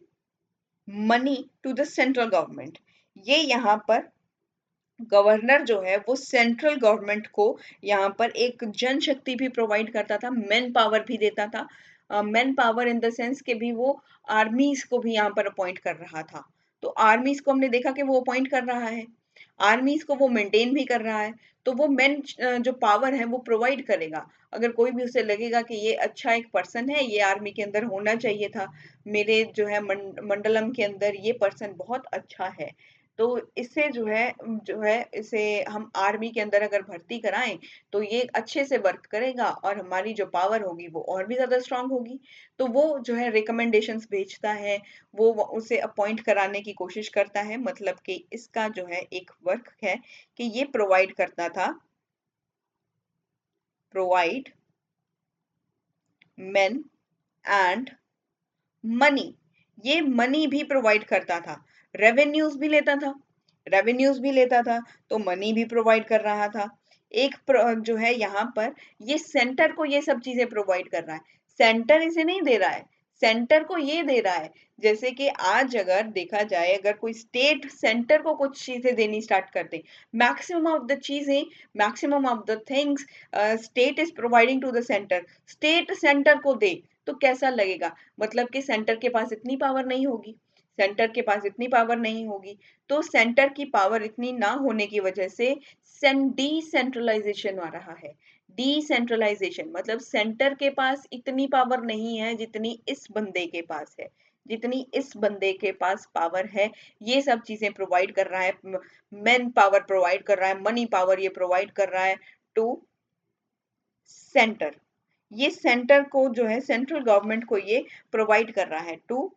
money to the central government. ये यहाँ पर गवर्नर जो है वो सेंट्रल गवर्नमेंट को यहाँ पर एक जनशक्ति भी प्रोवाइड करता था, मैन पावर भी देता था। Man power in the sense के भी वो आर्मीज को भी यहाँ पर अपॉइंट कर रहा था। तो आर्मीज को हमने देखा कि वो अपॉइंट कर रहा है, आर्मीज को वो मेंटेन भी कर रहा है, तो वो मैन जो पावर है वो प्रोवाइड करेगा। अगर कोई भी उसे लगेगा कि ये अच्छा एक पर्सन है, ये आर्मी के अंदर होना चाहिए था, मेरे जो है मंडलम के अंदर ये पर्सन बहुत अच्छा है, तो इससे जो है इसे हम आर्मी के अंदर अगर भर्ती कराएं तो ये अच्छे से वर्क करेगा और हमारी जो पावर होगी वो और भी ज्यादा स्ट्रांग होगी। तो वो जो है रिकमेंडेशंस भेजता है, वो उसे अपॉइंट कराने की कोशिश करता है। मतलब कि इसका जो है एक वर्क है कि ये प्रोवाइड करता था प्रोवाइड men and money। ये मनी भी प्रोवाइड करता था, रेवेन्यूज भी लेता था, रेवेन्यूज भी लेता था, तो मनी भी प्रोवाइड कर रहा था। जो है यहाँ पर ये सेंटर को ये सब चीजें प्रोवाइड कर रहा है, सेंटर इसे नहीं दे रहा है, सेंटर को ये दे रहा है। जैसे कि आज अगर देखा जाए, अगर कोई स्टेट सेंटर को कुछ चीजें देनी स्टार्ट कर दे, मैक्सिमम ऑफ द चीजें, maximum of the things state is providing to the centre, state centre को दे तो कैसा लगेगा? मतलब कि सेंटर के पास इतनी पावर नहीं होगी, सेंटर के पास इतनी पावर नहीं होगी, तो सेंटर की पावर इतनी ना होने की वजह से डिसेंट्रलाइजेशन आ रहा है। डिसेंट्रलाइजेशन मतलब सेंटर के पास इतनी पावर नहीं है जितनी इस बंदे के पास है, जितनी इस बंदे के पास पावर है। ये सब चीजें प्रोवाइड कर रहा है, मैन पावर प्रोवाइड कर रहा है, मनी पावर ये प्रोवाइड कर रहा है टू सेंटर। ये सेंटर को जो है, सेंट्रल गवर्नमेंट को ये प्रोवाइड कर रहा है टू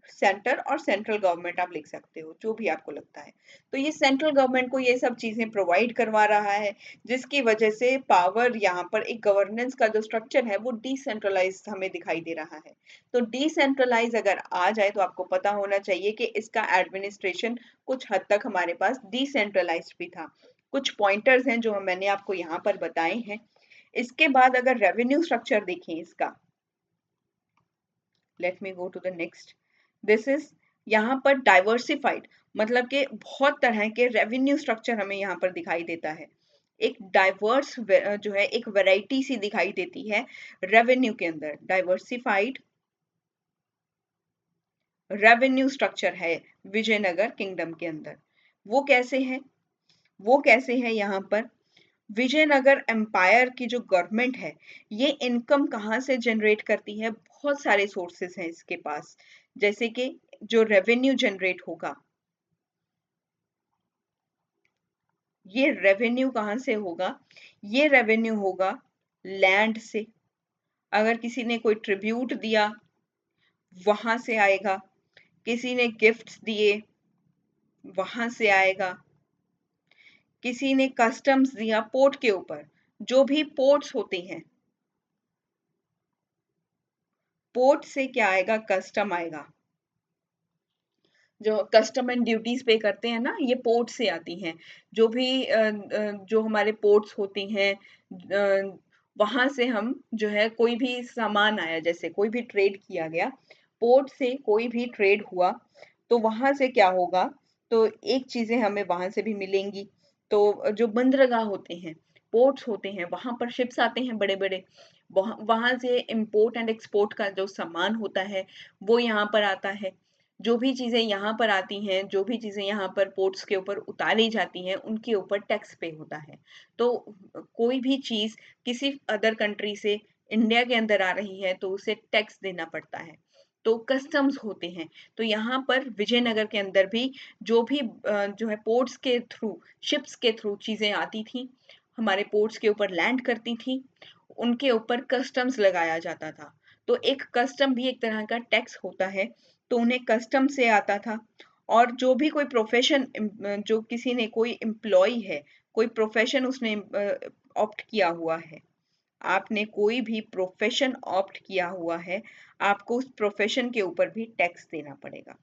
सेंटर, और सेंट्रल गवर्नमेंट आप लिख सकते हो, जो भी आपको लगता है। तो ये सेंट्रल गवर्नमेंट को ये सब चीजें प्रोवाइड करवा रहा है, जिसकी वजह से पावर यहाँ पर एक गवर्नेंस का जो स्ट्रक्चर है वो डिसेंट्रलाइज हमें दिखाई दे रहा है। तो डिसेंट्रलाइज अगर आ जाए तो आपको पता होना चाहिए कि इसका एडमिनिस्ट्रेशन कुछ हद तक हमारे पास डिसेंट्रलाइज भी था। कुछ पॉइंटर्स हैं जो मैंने आपको यहाँ पर बताए हैं। इसके बाद अगर रेवेन्यू स्ट्रक्चर देखें इसका, let me go to the next. This is यहाँ पर डाइवर्सिफाइड, मतलब कि बहुत तरह के रेवेन्यू स्ट्रक्चर हमें यहाँ पर दिखाई देता है। एक डाइवर्स जो है एक वैरायटी सी दिखाई देती है रेवेन्यू के अंदर। डाइवर्सिफाइड रेवेन्यू स्ट्रक्चर है विजयनगर किंगडम के अंदर। वो कैसे है? वो कैसे है यहाँ पर विजयनगर एम्पायर की जो गवर्नमेंट है, ये इनकम कहाँ से जनरेट करती है? बहुत सारे सोर्सेस हैं इसके पास। जैसे कि जो रेवेन्यू जनरेट होगा, ये रेवेन्यू कहाँ से होगा? ये रेवेन्यू होगा लैंड से। अगर किसी ने कोई ट्रिब्यूट दिया, वहां से आएगा। किसी ने गिफ्ट्स दिए, वहां से आएगा। किसी ने कस्टम्स दिया पोर्ट के ऊपर, जो भी पोर्ट्स होते हैं, पोर्ट से क्या आएगा? कस्टम आएगा। जो कस्टम एंड ड्यूटीज पे करते हैं ना, ये पोर्ट से आती हैं। जो भी जो हमारे पोर्ट्स होती हैं, वहां से हम जो है कोई भी सामान आया, जैसे कोई भी ट्रेड किया गया, पोर्ट से कोई भी ट्रेड हुआ, तो वहां से क्या होगा? तो एक चीजें हमें वहां से भी मिलेंगी। तो जो बंदरगाह होते हैं, पोर्ट्स होते हैं, वहां पर शिप्स आते हैं बड़े बड़े, वहां से इंपोर्ट एंड एक्सपोर्ट का जो सामान होता है वो यहाँ पर आता है। जो भी चीजें यहाँ पर आती हैं, जो भी चीजें यहाँ पर पोर्ट्स के ऊपर उतारी जाती हैं, उनके ऊपर टैक्स पे होता है। तो कोई भी चीज किसी अदर कंट्री से इंडिया के अंदर आ रही है तो उसे टैक्स देना पड़ता है, तो कस्टम्स होते हैं। तो यहाँ पर विजयनगर के अंदर भी जो भी जो है पोर्ट्स के थ्रू, शिप्स के थ्रू चीजें आती थी, हमारे पोर्ट्स के ऊपर लैंड करती थी, उनके ऊपर कस्टम्स लगाया जाता था। तो एक कस्टम भी एक तरह का टैक्स होता है, तो उन्हें कस्टम से आता था। और जो भी कोई प्रोफेशन, जो किसी ने कोई एम्प्लॉय है, कोई प्रोफेशन उसने ऑप्ट किया हुआ है, आपने कोई भी प्रोफेशन ऑप्ट किया हुआ है, आपको उस प्रोफेशन के ऊपर भी टैक्स देना पड़ेगा।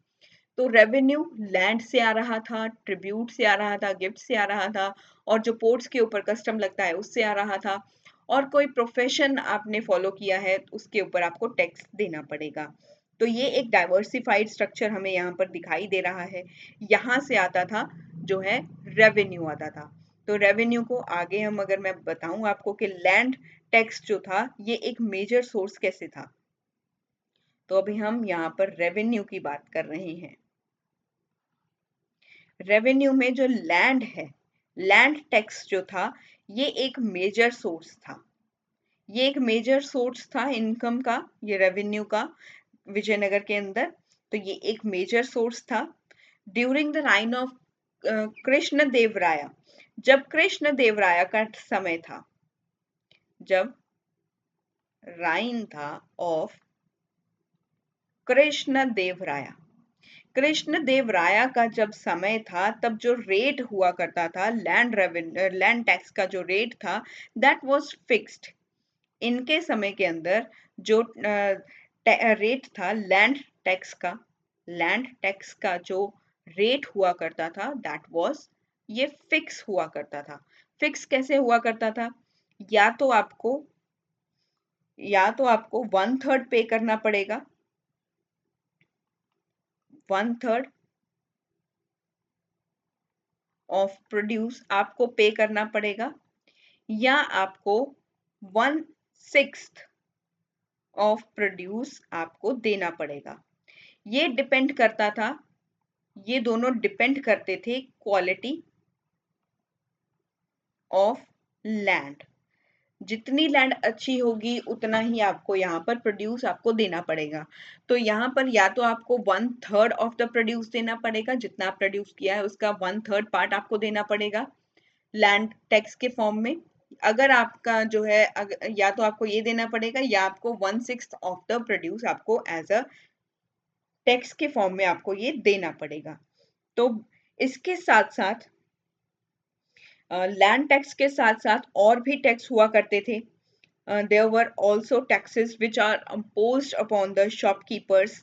तो रेवेन्यू लैंड से आ रहा था, ट्रिब्यूट से आ रहा था, गिफ्ट से आ रहा था, और जो पोर्ट्स के ऊपर कस्टम लगता है उससे आ रहा था। और कोई प्रोफेशन आपने फॉलो किया है उसके ऊपर आपको टैक्स देना पड़ेगा। तो ये एक डाइवर्सिफाइड स्ट्रक्चर हमें यहाँ पर दिखाई दे रहा है। यहाँ से आता था जो है रेवेन्यू आता था। तो रेवेन्यू को आगे हम अगर मैं बताऊं आपको कि लैंड टैक्स जो था ये एक मेजर सोर्स कैसे था, तो अभी हम यहाँ पर रेवेन्यू की बात कर रहे हैं। रेवेन्यू में जो लैंड है, लैंड टैक्स जो था, ये एक मेजर सोर्स था। ये एक मेजर सोर्स था इनकम का, ये रेवेन्यू का विजयनगर के अंदर। तो ये एक मेजर सोर्स था during the reign of Krishna Deva Raya. जब कृष्ण देव राया का समय था, जब राइन था ऑफ कृष्ण देव राया। कृष्ण देव राया का जब समय था तब जो रेट हुआ करता था लैंड टैक्स का जो रेट था दैट वाज फिक्स्ड। इनके समय के अंदर जो रेट था लैंड टैक्स का जो रेट हुआ करता था दैट वाज ये फिक्स हुआ करता था। फिक्स कैसे हुआ करता था? या तो आपको या तो आपको 1/3 पे करना पड़ेगा, 1/3 ऑफ प्रोड्यूस आपको पे करना पड़ेगा, या आपको 1/6 ऑफ प्रोड्यूस आपको देना पड़ेगा। ये डिपेंड करता था, ये दोनों डिपेंड करते थे क्वालिटी ऑफ लैंड। जितनी लैंड अच्छी होगी उतना ही आपको यहाँ पर प्रोड्यूस आपको देना पड़ेगा। तो यहाँ पर या तो आपको 1/3 ऑफ द प्रोड्यूस देना पड़ेगा, जितना आप प्रोड्यूस किया है उसका 1/3 पार्ट आपको देना पड़ेगा लैंड टैक्स के फॉर्म में। अगर आपका जो है या तो आपको ये देना पड़ेगा या आपको 1/6 ऑफ द प्रोड्यूस आपको एज अ टैक्स के फॉर्म में आपको ये देना पड़ेगा। तो इसके साथ साथ लैंड टैक्स के साथ साथ और भी टैक्स हुआ करते थे। There were also taxes which are imposed upon the shopkeepers।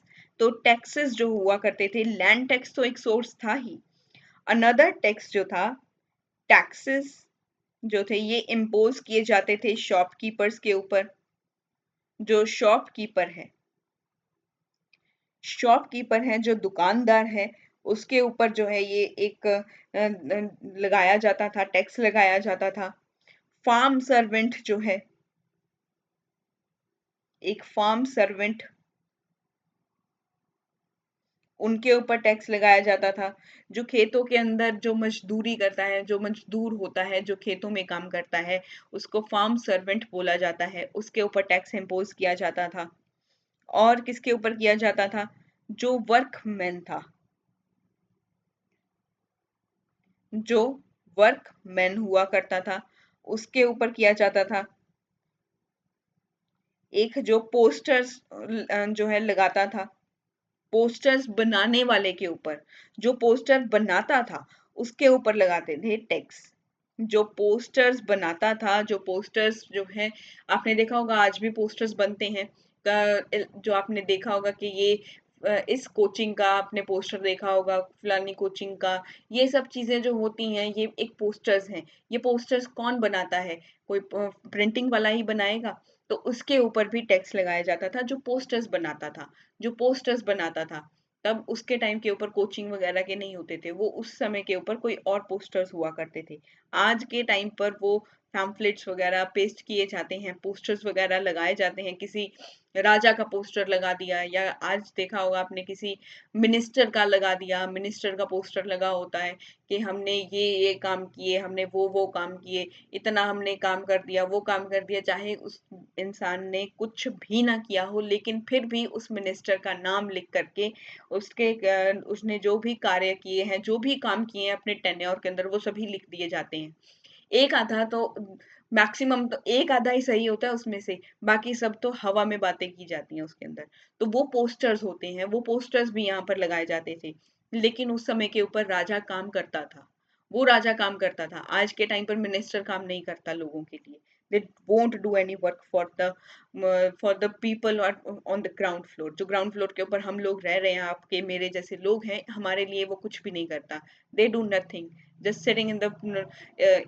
तो टैक्सेस जो हुआ करते थे, लैंड टैक्स तो एक सोर्स था ही, अनदर टैक्स जो था, टैक्सेस जो थे ये इम्पोज किए जाते थे शॉपकीपर्स के ऊपर। जो शॉपकीपर हैं, जो दुकानदार है, उसके ऊपर जो है ये एक लगाया जाता था, टैक्स लगाया जाता था। फार्म सर्वेंट जो है, एक फार्म सर्वेंट, उनके ऊपर टैक्स लगाया जाता था। जो खेतों के अंदर जो मजदूरी करता है, जो मजदूर होता है, जो खेतों में काम करता है, उसको फार्म सर्वेंट बोला जाता है, उसके ऊपर टैक्स इम्पोज किया जाता था। और किसके ऊपर किया जाता था? जो वर्कमैन था, जो वर्कमैन हुआ करता था, उसके ऊपर किया जाता था। एक जो पोस्टर्स जो है लगाता था, पोस्टर्स बनाने वाले के ऊपर, जो पोस्टर बनाता था उसके ऊपर लगाते थे टैक्स। जो पोस्टर्स बनाता था, जो पोस्टर्स जो है, आपने देखा होगा आज भी पोस्टर्स बनते हैं। जो आपने देखा होगा कि ये इस कोचिंग का आपने पोस्टर देखा होगा, फलानी कोचिंग का, ये सब चीजें जो होती हैं ये एक पोस्टर्स हैं। ये पोस्टर्स कौन बनाता है? कोई प्रिंटिंग वाला ही बनाएगा। तो उसके ऊपर भी टैक्स लगाया जाता था, जो पोस्टर्स बनाता था। जो पोस्टर्स बनाता था, तब उसके टाइम के ऊपर कोचिंग वगैरह के नहीं होते थे, वो उस समय के ऊपर कोई और पोस्टर्स हुआ करते थे। आज के टाइम पर वो पैम्फलेट्स वगैरह पेस्ट किए जाते हैं, पोस्टर्स वगैरह लगाए जाते हैं, किसी राजा का पोस्टर लगा दिया, या आज देखा होगा आपने किसी मिनिस्टर का लगा दिया, मिनिस्टर का पोस्टर लगा होता है कि हमने ये काम किए, हमने वो काम किए, इतना हमने काम कर दिया, वो काम कर दिया। चाहे उस इंसान ने कुछ भी ना किया हो, लेकिन फिर भी उस मिनिस्टर का नाम लिख करके उसने जो भी कार्य किए हैं, जो भी काम किए हैं अपने टेन्योर के अंदर, वो सभी लिख दिए जाते हैं। एक आधा तो, मैक्सिमम तो एक आधा ही सही होता है उसमें से, बाकी सब तो हवा में बातें की जाती हैं उसके अंदर। तो वो पोस्टर्स होते हैं, वो पोस्टर्स भी यहाँ पर लगाए जाते थे। लेकिन उस समय के ऊपर राजा काम करता था, वो राजा काम करता था। आज के टाइम पर मिनिस्टर काम नहीं करता लोगों के लिए। They won't do any work for the people on the ground floor. जो ग्राउंड फ्लोर के ऊपर हम लोग रह रहे हैं, आपके मेरे जैसे लोग हैं, हमारे लिए वो कुछ भी नहीं करता। They do nothing, just sitting in the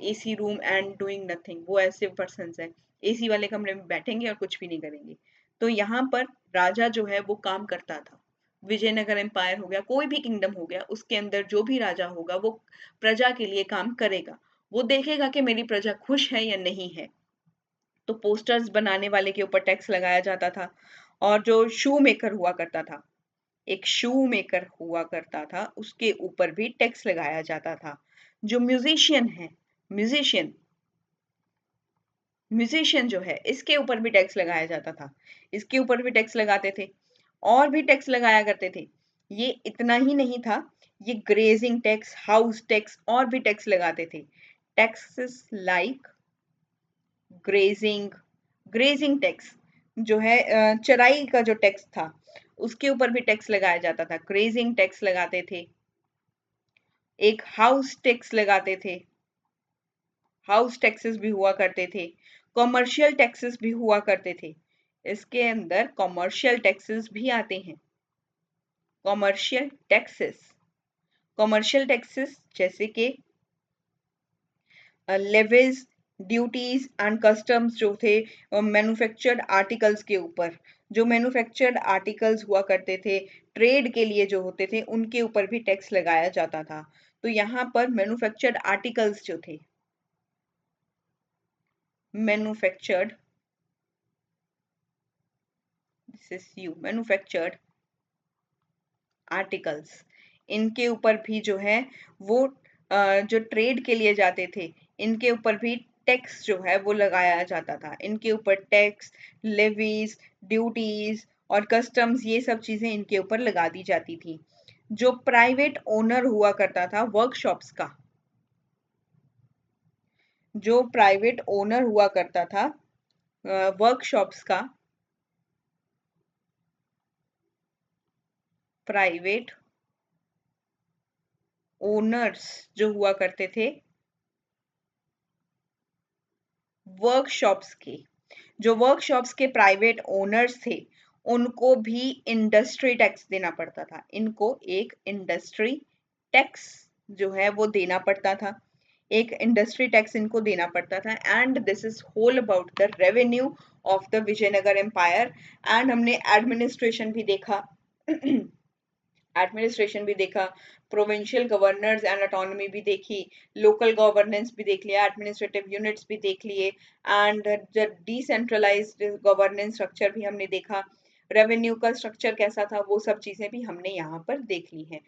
AC room and doing nothing. वो ऐसे पर्सन हैं, एसी वाले कमरे में बैठेंगे और कुछ भी नहीं करेंगे। तो यहाँ पर राजा जो है वो काम करता था। विजयनगर एम्पायर हो गया, कोई भी किंगडम हो गया, उसके अंदर जो भी राजा होगा वो प्रजा के लिए काम करेगा। वो देखेगा कि मेरी प्रजा खुश है या नहीं है। तो पोस्टर्स बनाने वाले के ऊपर टैक्स लगाया जाता था। और जो शू मेकर हुआ करता था, एक शू मेकर हुआ करता था, उसके ऊपर भी टैक्स लगाया जाता था। जो म्यूजिशियन है, म्यूजिशियन म्यूजिशियन जो है, इसके ऊपर भी टैक्स लगाया जाता था, इसके ऊपर भी टैक्स लगाते थे, और भी टैक्स लगाया करते थे। ये इतना ही नहीं था, ये ग्रेजिंग टैक्स, हाउस टैक्स, और भी टैक्स लगाते थे। Taxes like grazing, grazing tax जो है, चराई का जो टैक्स था, उसके ऊपर भी टैक्स लगाया जाता था। ग्रेजिंग टैक्स लगाते थे, एक हाउस टैक्स लगाते थे, हाउस टैक्सेस भी हुआ करते थे, कॉमर्शियल टैक्सेस भी हुआ करते थे। इसके अंदर कॉमर्शियल टैक्सेस भी आते हैं। कॉमर्शियल टैक्सेस, कॉमर्शियल टैक्सेस जैसे कि लेवीज, ड्यूटीज एंड कस्टम्स जो थे मैन्युफैक्चर्ड आर्टिकल्स के ऊपर, जो मैन्युफैक्चर्ड आर्टिकल्स हुआ करते थे ट्रेड के लिए जो होते थे, उनके ऊपर भी टैक्स लगाया जाता था। तो यहाँ पर मैन्युफैक्चर्ड आर्टिकल्स जो थे, manufactured, this is you, manufactured articles, इनके ऊपर भी जो है वो जो ट्रेड के लिए जाते थे, इनके ऊपर भी टैक्स जो है वो लगाया जाता था। इनके ऊपर टैक्स, लेवीज, ड्यूटीज और कस्टम्स, ये सब चीजें इनके ऊपर लगा दी जाती थी। जो प्राइवेट ओनर हुआ करता था वर्कशॉप्स का, जो प्राइवेट ओनर हुआ करता था वर्कशॉप्स का, प्राइवेट ओनर्स जो हुआ करते थे वर्कशॉप्स के, जो वर्कशॉप्स के प्राइवेट ओनर्स थे, उनको भी इंडस्ट्री टैक्स देना पड़ता था। इनको एक इंडस्ट्री टैक्स जो है वो देना पड़ता था, एक इंडस्ट्री टैक्स इनको देना पड़ता था। And this is whole about the revenue of the Vijayanagar empire. And हमने एडमिनिस्ट्रेशन भी देखा एडमिनिस्ट्रेशन भी देखा, प्रोविंशियल गवर्नर्स एंड ऑटोनॉमी भी देखी, लोकल गवर्नेंस भी देख लिया, एडमिनिस्ट्रेटिव यूनिट्स भी देख लिए, एंड डिसेंट्रलाइज्ड गवर्नेंस स्ट्रक्चर भी हमने देखा, रेवेन्यू का स्ट्रक्चर कैसा था, वो सब चीजें भी हमने यहाँ पर देख ली हैं।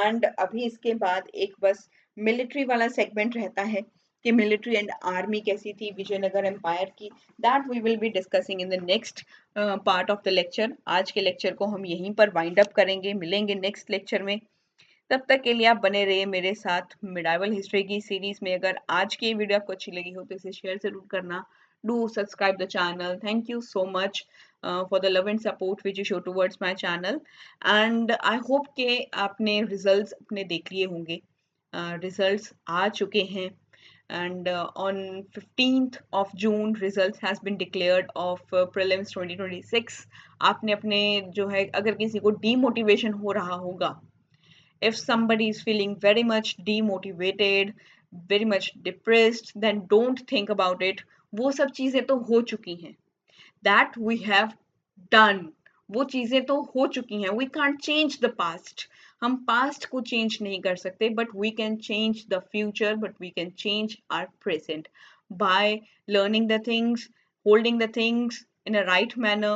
एंड अभी इसके बाद एक बस मिलिट्री वाला सेगमेंट रहता है कि मिलिट्री एंड आर्मी कैसी थी विजयनगर एम्पायर की, that we will be discussing in the next part of the lecture. आज के लेक्चर को हम यहीं पर वाइंड अप करेंगे, मिलेंगे नेक्स्ट लेक्चर में। तब तक के लिए आप बने रहिए मेरे साथ मिडावल हिस्ट्री की सीरीज में। अगर आज की वीडियो आपको अच्छी लगी हो तो इसे शेयर जरूर करना। Do subscribe the channel. Thank you so much for the love and support which you show towards my channel. And I hope के आपने रिजल्ट्स अपने देख लिए होंगे। रिजल्ट्स आ चुके हैं and on 15th of June results has been declared of prelims 2026। आपने अपने जो है, अगर किसी को डीमोटिवेशन हो रहा होगा, if somebody is feeling very much demotivated, very much depressed, then don't think about it। वो सब चीजें तो हो चुकी हैं, that we have done। वो चीजें तो हो चुकी हैं। we can't change the past। हम past को change नहीं कर सकते, but we can change the future, but we can change our present by learning the things, holding the things in a right manner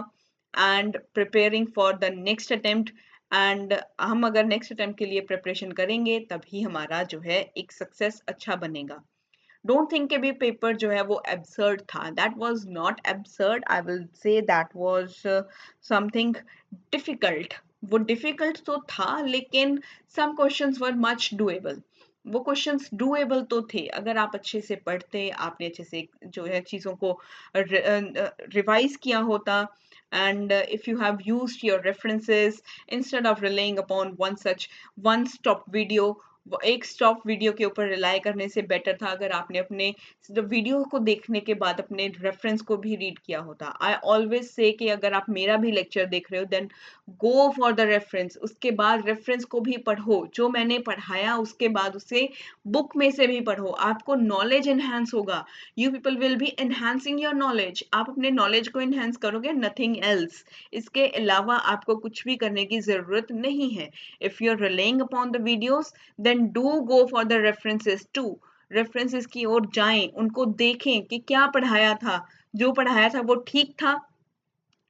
and preparing for the next attempt। And हम अगर नेक्स्ट अटेम्प्ट के लिए प्रिपरेशन करेंगे तभी हमारा जो है एक सक्सेस अच्छा बनेगा। डोंट थिंक कि भी पेपर जो है वो एब्सर्ड था। That was not absurd, I will say that was something difficult. वो डिफिकल्ट तो था लेकिन some questions were much doable. वो क्वेश्चंस डूएबल तो थे अगर आप अच्छे से पढ़ते, आपने अच्छे से जो है चीज़ों को रिवाइज किया होता। And if you have used your references instead of relying upon one such one stop video, एक स्टॉप वीडियो के ऊपर रिलाई करने से बेटर था अगर आपने अपने वीडियो को देखने के बाद अपने रेफरेंस को भी रीड किया होता। आई ऑलवेज से कि अगर आप मेरा भी लेक्चर देख रहे हो then go for the reference, उसके बाद रेफरेंस को भी पढ़ो, जो मैंने पढ़ाया उसके बाद उसे बुक में से भी पढ़ो, आपको नॉलेज इनहेंस होगा। You people will be enhancing your knowledge. आप अपने नॉलेज को इनहेंस करोगे, नथिंग एल्स। इसके अलावा आपको कुछ भी करने की जरूरत नहीं है। If you are relying upon the videos then do go for the references too. References की ओर जाएं, उनको देखें कि क्या पढ़ाया था, जो पढ़ाया था वो ठीक था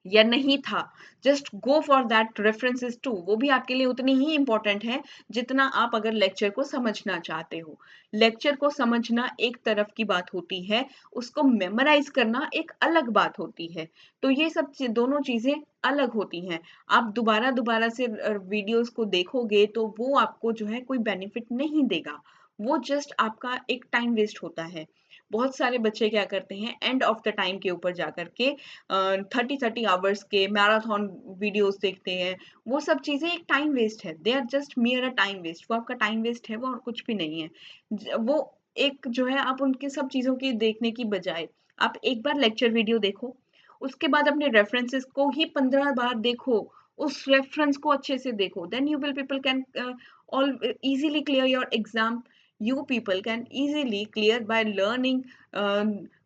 या नहीं था। Just go for that references too. वो भी आपके लिए उतनी ही इंपॉर्टेंट है जितना आप अगर लेक्चर को समझना चाहते हो। लेक्चर को समझना एक तरफ की बात होती है, उसको मेमोराइज करना एक अलग बात होती है। तो ये सब दोनों चीजें अलग होती हैं। आप दोबारा दोबारा से वीडियोस को देखोगे तो वो आपको जो है कोई बेनिफिट नहीं देगा, वो जस्ट आपका एक टाइम वेस्ट होता है। बहुत सारे बच्चे क्या करते हैं, एंड ऑफ द टाइम के ऊपर जाकर के 30 आवर्स के मैराथन वीडियोस देखते हैं। वो सब चीजें एक टाइम वेस्ट है, they are just mere a time waste, वो आपका टाइम वेस्ट है, वो और कुछ भी नहीं है। वो एक जो है, आप उनके सब चीजों की देखने की बजाय आप एक बार लेक्चर वीडियो देखो, उसके बाद अपने रेफरेंसेस को ही 15 बार देखो, उस रेफरेंस को अच्छे से देखो, then you will people can all easily clear your exam. You people can easily clear by learning,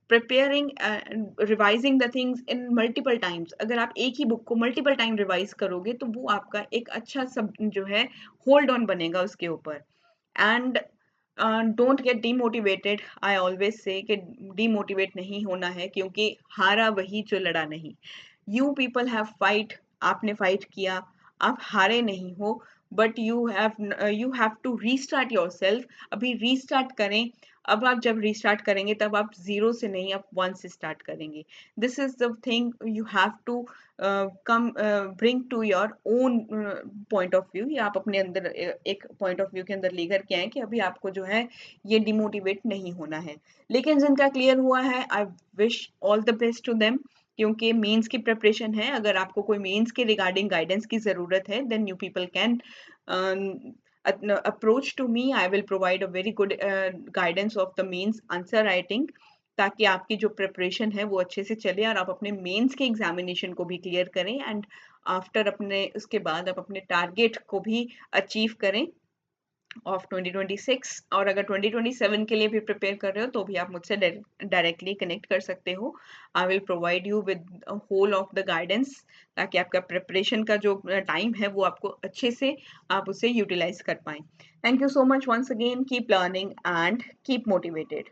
preparing and revising the things in multiple times. अगर आप एक ही बुक को मल्टीपल टाइम रिवाइज करोगे तो वो आपका एक अच्छा सब जो है होल्ड ऑन बनेगा उसके ऊपर। And don't get demotivated, I always say कि डीमोटिवेट नहीं होना है, क्योंकि हारा वही जो लड़ा नहीं। यू पीपल हैव फाइट, आपने फाइट किया, आप हारे नहीं हो, but you have to restart yourself. अभी रीस्टार्ट करें। अब आप जब रीस्टार्ट करेंगे तब आप जीरो से नहीं, आप वन से स्टार्ट करेंगे। This is the thing you have to come bring to your own point of view, या आप अपने अंदर एक पॉइंट ऑफ व्यू के अंदर लेकर के आए कि अभी आपको जो है ये डिमोटिवेट नहीं होना है। लेकिन जिनका क्लियर हुआ है, I wish all the best to them, क्योंकि मेंस की प्रिपरेशन है। अगर आपको कोई मेंस के रिगार्डिंग गाइडेंस की ज़रूरत है, then you people can approach to me. I will provide a very good guidance of the means answer writing, ताकि आपकी जो प्रिपरेशन है वो अच्छे से चले और आप अपने मेंस के एग्जामिनेशन को भी क्लियर करें, एंड आफ्टर अपने उसके बाद आप अपने टारगेट को भी अचीव करें ऑफ 2026। और अगर 2027 के लिए भी प्रिपेयर कर रहे हो तो भी आप मुझसे डायरेक्टली कनेक्ट कर सकते हो। I will provide you with whole of the guidance, ताकि आपका प्रिपरेशन का जो टाइम है वो आपको अच्छे से आप उसे यूटिलाइज कर पाएं। Thank you so much once again, keep learning and keep motivated.